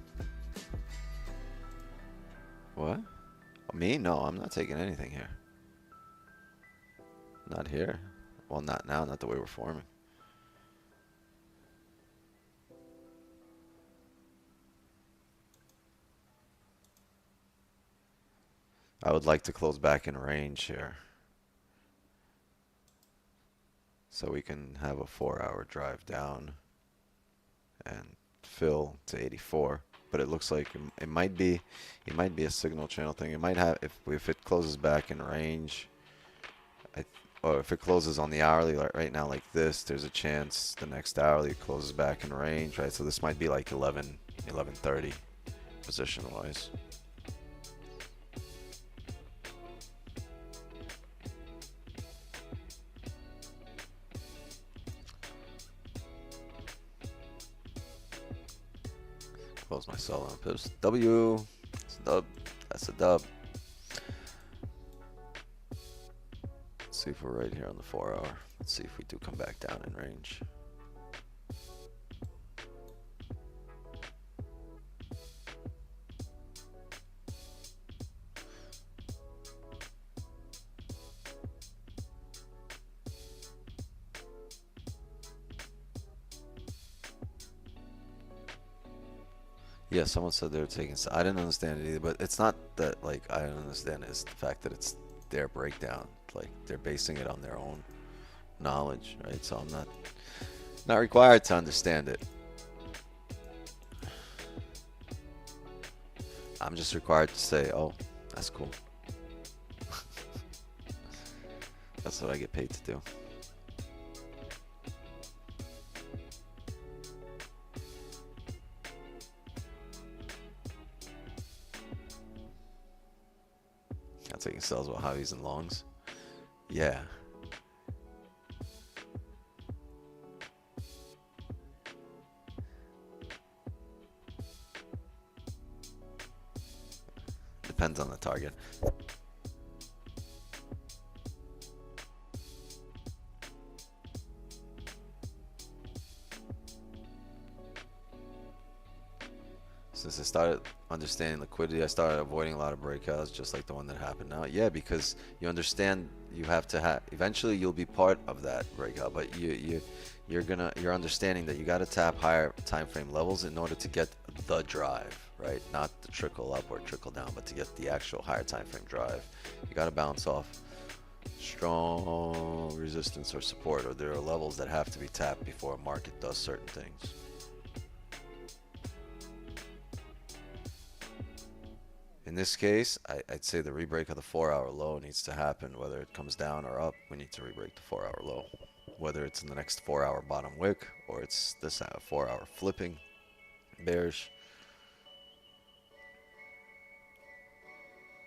Speaker 1: What? Me? No, I'm not taking anything here. Not here. Well, not now, not the way we're forming. I would like to close back in range here, so we can have a 4-hour drive down and fill to 84. But it looks like it might be a signal channel thing. It might have, if it closes back in range, or if it closes on the hourly like right now like this, there's a chance the next hourly closes back in range, right? So this might be like 11:30 position wise. Close my sell on pips. W. It's a dub. That's a dub. Let's see if we're right here on the 4-hour. Let's see if we do come back down in range. Yeah, someone said they were taking. I didn't understand it either, but it's not that like I don't understand it. It's the fact that it's their breakdown. Like they're basing it on their own knowledge, right? So I'm not required to understand it. I'm just required to say, oh, that's cool. That's what I get paid to do. Taking sells while Javi's and longs. Yeah. Depends on the target. Since I started understanding liquidity, I started avoiding a lot of breakouts, just like the one that happened now. Yeah, because you understand you have to have. Eventually, you'll be part of that breakout, but you're understanding that you got to tap higher time frame levels in order to get the drive, right? Not the trickle up or trickle down, but to get the actual higher time frame drive. You got to bounce off Strong resistance or support, or there are levels that have to be tapped before a market does certain things. In this case, I'd say the rebreak of the 4-hour low needs to happen. Whether it comes down or up, we need to rebreak the 4-hour low. Whether it's in the next 4-hour bottom wick or it's this 4-hour flipping bearish.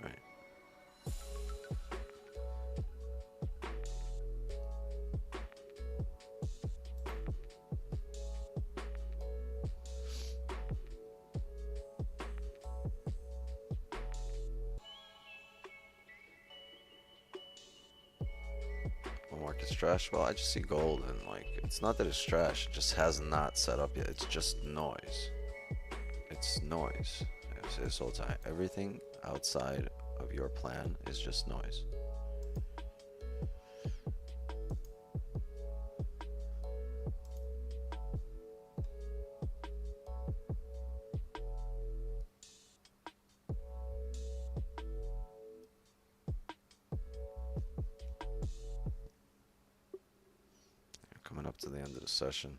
Speaker 1: Right. Market's trash. Well, I just see gold, and like, it's not that it's trash, it just has not set up yet. It's just noise. It's noise. I say this all the time. Everything outside of your plan is just noise. Coming up to the end of the session,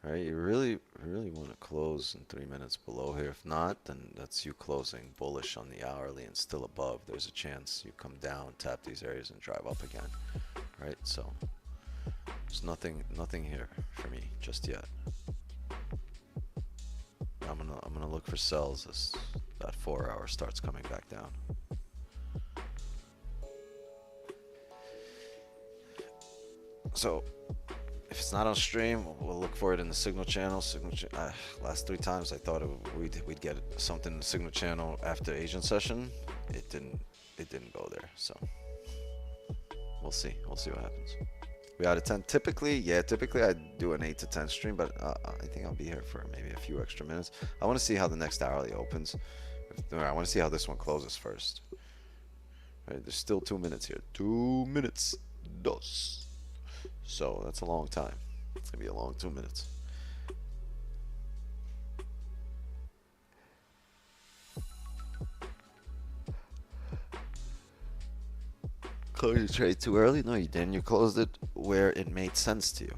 Speaker 1: right? You really want to close in 3 minutes below here. If not, then that's you closing bullish on the hourly and still above. There's a chance you come down, tap these areas, and drive up again, right? So there's nothing here for me just yet. I'm gonna look for sells as that 4-hour starts coming back down. So if it's not on stream, we'll look for it in the signal channel. Last 3 times I thought we'd get something in the signal channel after Asian session. It didn't go there. So we'll see. We'll see what happens. We out of 10. Typically I do an 8 to 10 stream, but I think I'll be here for maybe a few extra minutes. I want to see how the next hourly opens. I want to see how this one closes first. Right, there's still 2 minutes here. 2 minutes. Dos. So that's a long time. It's gonna be a long 2 minutes. Close your trade too early? No, you didn't. You closed it where it made sense to you.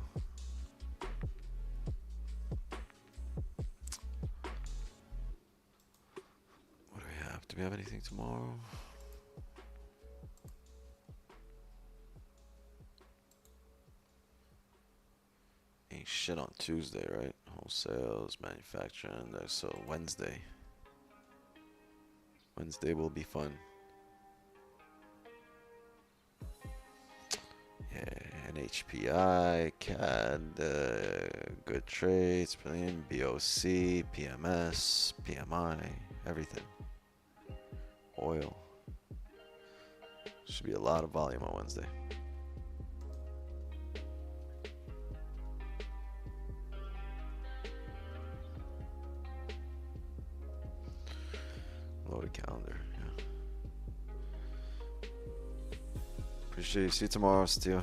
Speaker 1: What do we have? Do we have anything tomorrow? Ain't shit on Tuesday, right? Wholesales, manufacturing. So Wednesday will be fun. Yeah, NHPI, CAD, good trades, brilliant, BOC, PMS, PMI, everything. Oil. Should be a lot of volume on Wednesday. Loaded calendar, yeah. Appreciate you. See you tomorrow, Steel.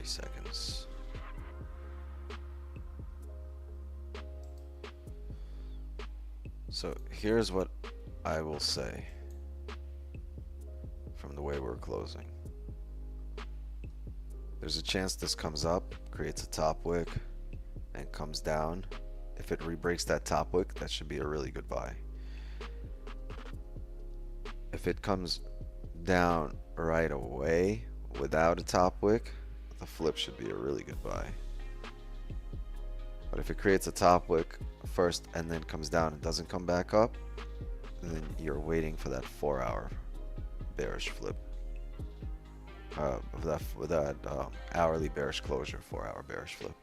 Speaker 1: Seconds. So here's what I will say from the way we're closing. There's a chance this comes up, creates a top wick, and comes down. If it rebreaks that top wick, that should be a really good buy. If it comes down right away without a top wick, the flip should be a really good buy. But if it creates a top wick first and then comes down and doesn't come back up, then you're waiting for that 4-hour bearish flip. With that hourly bearish closure, 4-hour bearish flip.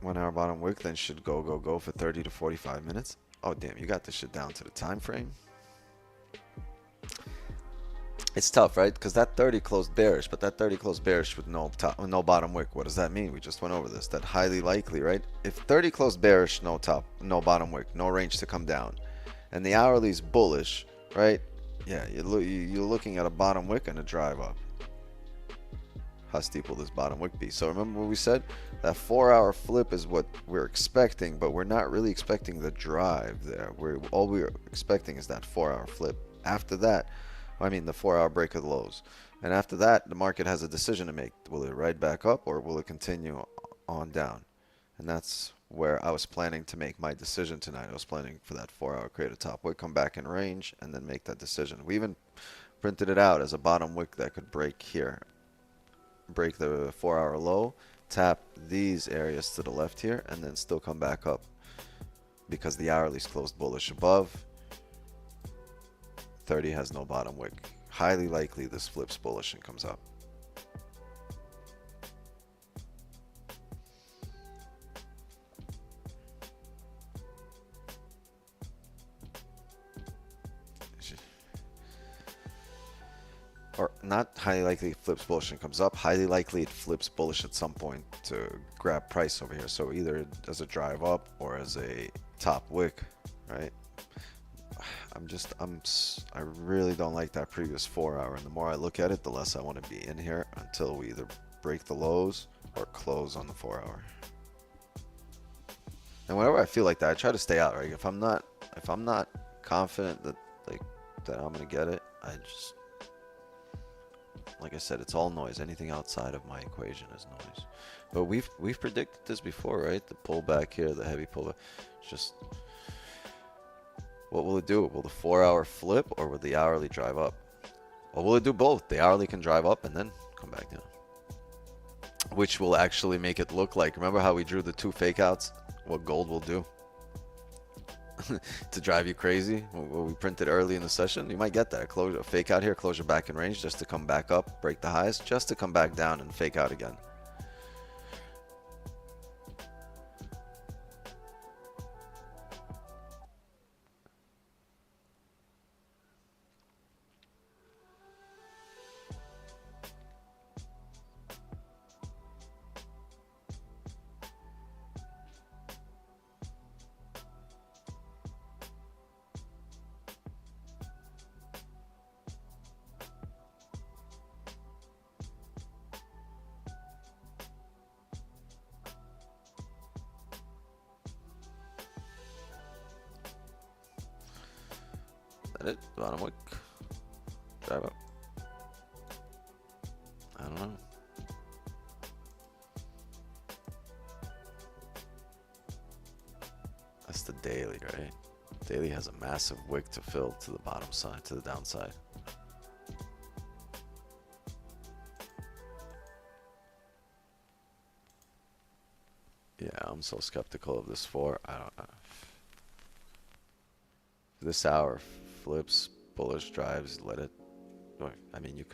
Speaker 1: One-hour bottom wick then should go for 30 to 45 minutes. Oh damn, you got this shit down to the time frame. It's tough, right? Because that 30 closed bearish, but that 30 closed bearish with no top, no bottom wick. What does that mean? We just went over this. That highly likely, right? If 30 closed bearish, no top, no bottom wick, no range to come down, and the hourly is bullish, right? Yeah, you're looking at a bottom wick and a drive up. How steep will this bottom wick be? So remember what we said? That 4-hour flip is what we're expecting, but we're not really expecting the drive there. All we're expecting is that 4-hour flip. After that, I mean the 4-hour break of the lows. And after that, the market has a decision to make. Will it ride back up or will it continue on down? And that's where I was planning to make my decision tonight. I was planning for that 4-hour create a top wick, come back in range, and then make that decision. We even printed it out as a bottom wick that could break here. Break the 4-hour low, tap these areas to the left here, and then still come back up because the hourly's closed bullish above. 30 has no bottom wick. Highly likely this flips bullish and comes up. Or not highly likely it flips bullish and comes up. Highly likely it flips bullish at some point to grab price over here. So either as a drive up or as a top wick, right? I really don't like that previous 4-hour. And the more I look at it, the less I want to be in here until we either break the lows or close on the 4-hour. And whenever I feel like that, I try to stay out, right? If I'm not confident that I'm gonna get it, I just, like I said, it's all noise. Anything outside of my equation is noise. But we've predicted this before, right? The pullback here, the heavy pullback. It's just, what will it do? Will the 4-hour flip or will the hourly drive up? Or will it do both? The hourly can drive up and then come back down, which will actually make it look like, remember how we drew the 2 fakeouts? What gold will do to drive you crazy? What we printed early in the session, you might get that. A fake out here, closure back in range just to come back up, break the highs, just to come back down and fake out again. It bottom wick, drive up. I don't know. That's the daily, right? Daily has a massive wick to fill to the bottom side, to the downside. Yeah, I'm so skeptical of this 4. I don't know. This hour flips, bullish drives, let it. I mean, you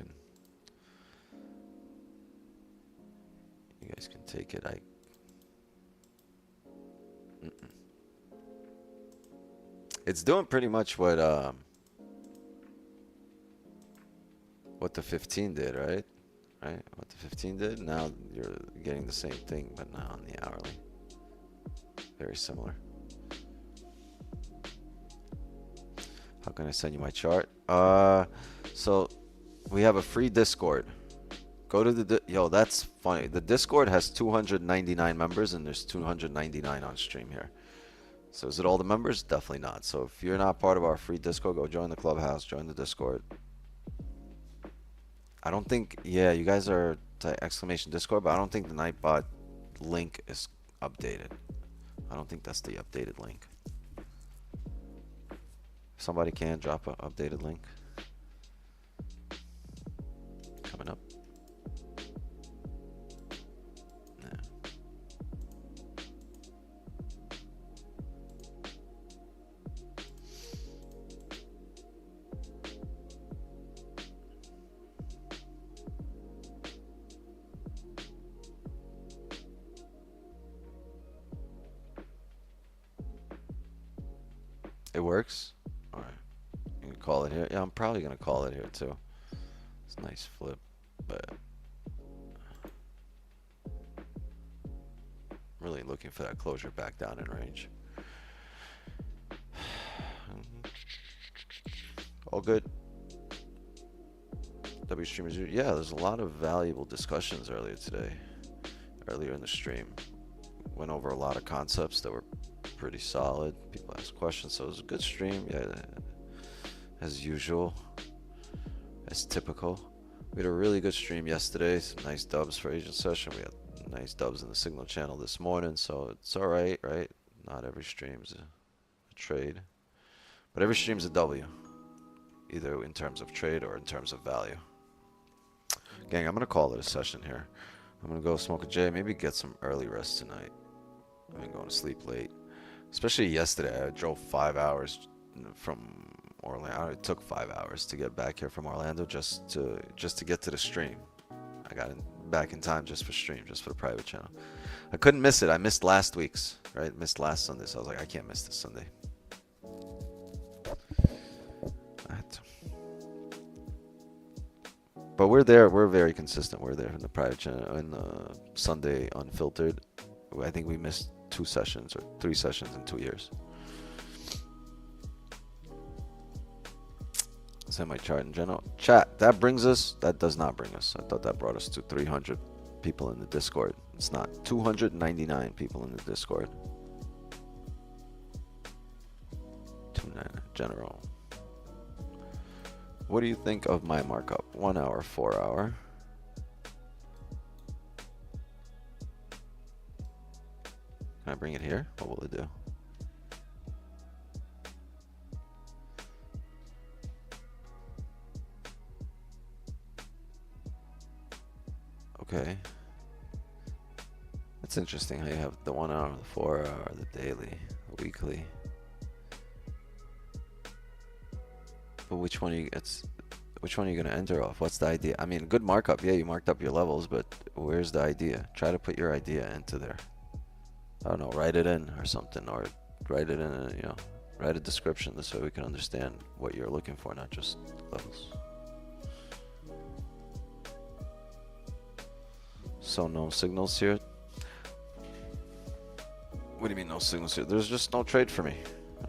Speaker 1: guys can take it. It's doing pretty much what the 15 did, right? Right? What the 15 did. Now you're getting the same thing, but now on the hourly. Very similar. How can I send you my chart? So we have a free Discord. Go to the yo, that's funny. The Discord has 299 members and there's 299 on stream here. So is it all the members? Definitely not. So if you're not part of our free Discord, go join the clubhouse, join the Discord. I don't think, yeah, you guys are exclamation Discord, but I don't think the Nightbot link is updated. I don't think that's the updated link. Somebody can drop an updated link. Coming up. Yeah. It works? Alright. You can call it here. Yeah, I'm probably going to call it here too. It's a nice flip, but really looking for that closure back down in range. All good. W streamers, yeah, there's a lot of valuable discussions earlier in the stream. Went over a lot of concepts that were pretty solid. People asked questions, so it was a good stream. Yeah, as usual, as typical. We had a really good stream yesterday. Some nice dubs for Asian session. We had nice dubs in the signal channel this morning, so it's all right, right? Not every stream's a trade, but every stream's a W, either in terms of trade or in terms of value. Gang, I'm gonna call it a session here. I'm gonna go smoke a J, maybe get some early rest tonight. I've been going to sleep late, especially yesterday. I drove 5 hours from Orlando. It took 5 hours to get back here from Orlando just to get to the stream. I got back in time just for stream, just for the private channel. I couldn't miss it. I missed last week's, right? Missed last Sunday, so I was like, I can't miss this Sunday. I had to. But we're there. We're very consistent. We're there in the private channel and Sunday unfiltered. I think we missed 2 sessions or 3 sessions in 2 years. Send my chart in general. Chat, that brings us, that does not bring us. I thought that brought us to 300 people in the Discord. It's not. 299 people in the Discord. 299 general. What do you think of my markup? 1 hour, 4 hour. Can I bring it here? What will it do? Okay. That's interesting how you have the 1 hour, the 4 hour, the daily, the weekly. But which one are you gonna enter off? What's the idea? I mean, good markup. Yeah, you marked up your levels, but where's the idea? Try to put your idea into there. I don't know, write it in or something, or write it in, you know, write a description this way we can understand what you're looking for, not just levels. So no signals here. What do you mean no signals here? There's just no trade for me.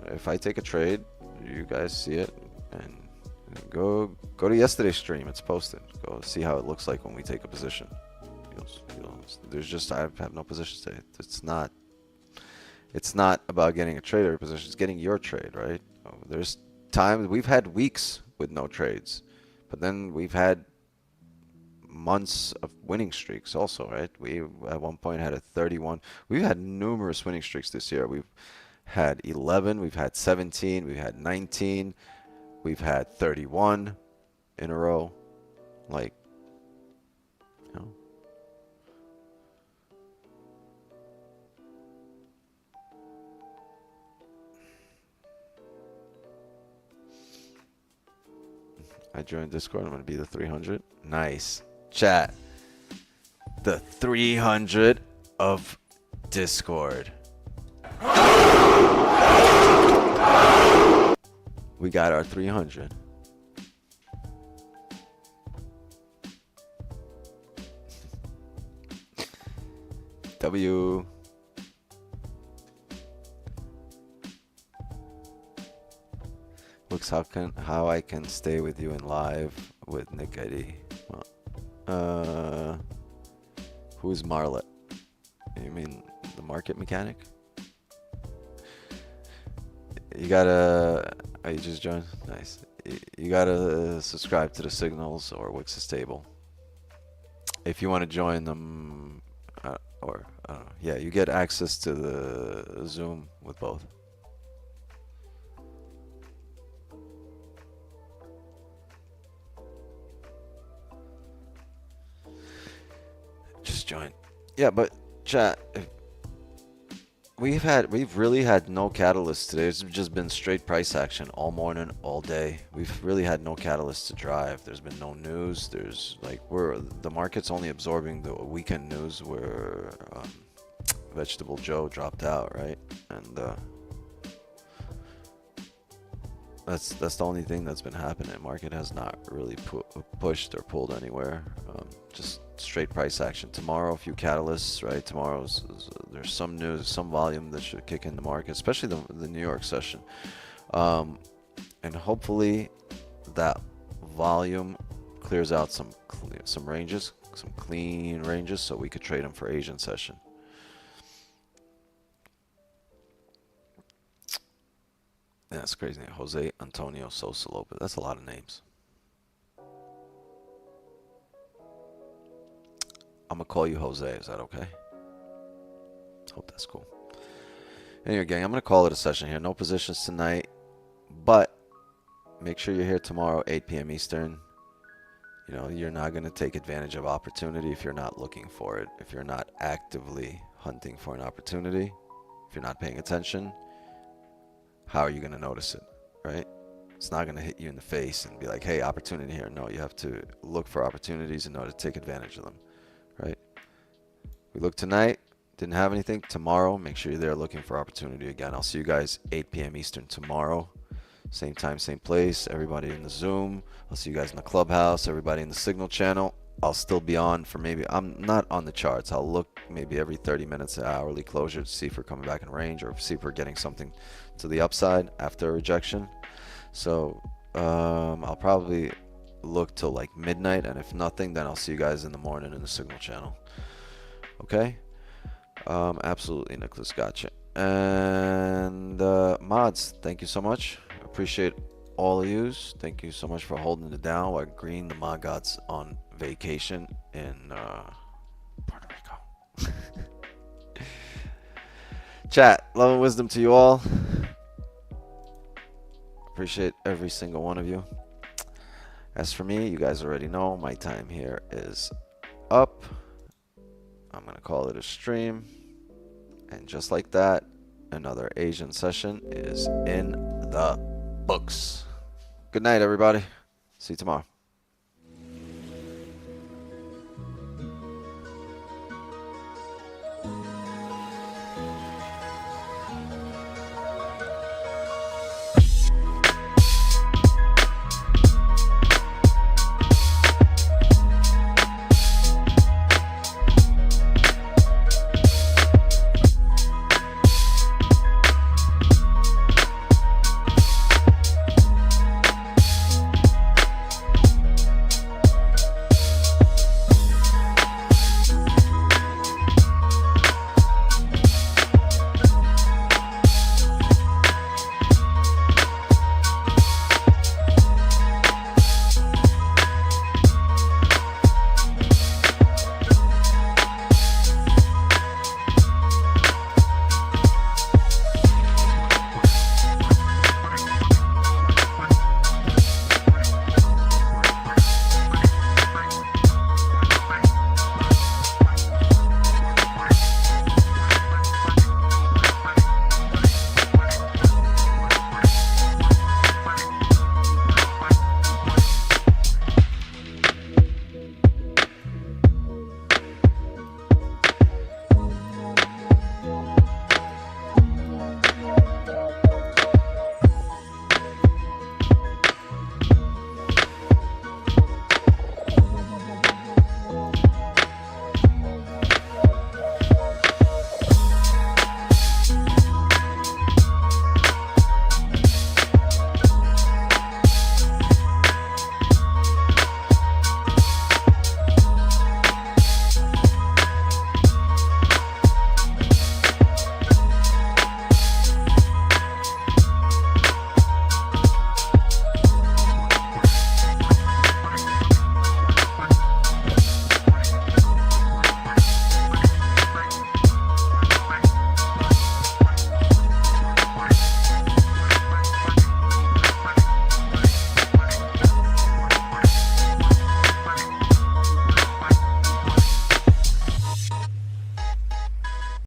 Speaker 1: If I take a trade, you guys see it, and go to yesterday's stream. It's posted. Go see how it looks like when we take a position. There's just, I have no position today. It's not about getting a trade or a position. It's getting your trade, right? There's times we've had weeks with no trades, but then we've had months of winning streaks also, right? We at one point had a 31. We've had numerous winning streaks this year. We've had 11, we've had 17, we've had 19, we've had 31 in a row. Like, you know. I joined Discord. I'm going to be the 300. Nice. Chat. The 300 of Discord. We got our 300. W. Looks how I can stay with you in live with Nick ID. Well, who's Marlet? You mean the market mechanic? You gotta. Oh, you just joined? Nice. You gotta subscribe to the signals or Wicks' table. If you want to join them, or I don't know. Yeah, you get access to the Zoom with both. Just join. Yeah, but chat. We've really had no catalyst today. It's just been straight price action all morning, all day. We've really had no catalyst to drive. There's been no news. There's like the market's only absorbing the weekend news where Vegetable Joe dropped out, right? And That's the only thing that's been happening. Market has not really pushed or pulled anywhere. Just straight price action. Tomorrow, a few catalysts, right? Tomorrow's there's some news, some volume that should kick in the market, especially the New York session. And hopefully that volume clears out some ranges, some clean ranges, so we could trade them for Asian session. Yeah, that's crazy. Jose Antonio Sosa Lopez. That's a lot of names. I'm gonna call you Jose. Is that okay? Hope that's cool. Anyway, gang, I'm gonna call it a session here. No positions tonight, but make sure you're here tomorrow, 8 p.m. Eastern. You know, you're not gonna take advantage of opportunity if you're not looking for it. If you're not actively hunting for an opportunity, if you're not paying attention, how are you going to notice it, right? It's not going to hit you in the face and be like, hey, opportunity here. No, you have to look for opportunities in order to take advantage of them, right? We look tonight, didn't have anything. Tomorrow, make sure you're there looking for opportunity again. I'll see you guys 8 p.m. Eastern tomorrow. Same time, same place. Everybody in the Zoom. I'll see you guys in the Clubhouse. Everybody in the Signal channel. I'll still be on for maybe, I'm not on the charts. I'll look maybe every 30 minutes at hourly closure to see if we're coming back in range or see if we're getting something to the upside after a rejection. So I'll probably look till like midnight, and if nothing, then I'll see you guys in the morning in the Signal channel. Okay? Absolutely, Nicholas, gotcha. And mods, thank you so much. Appreciate all of yous. Thank you so much for holding it down while Green, the mod gods, on vacation in Puerto Rico. Chat, love and wisdom to you all. Appreciate every single one of you. As for me, you guys already know my time here is up. I'm gonna call it a stream, and just like that, another Asian session is in the books. Good night, everybody. See you tomorrow.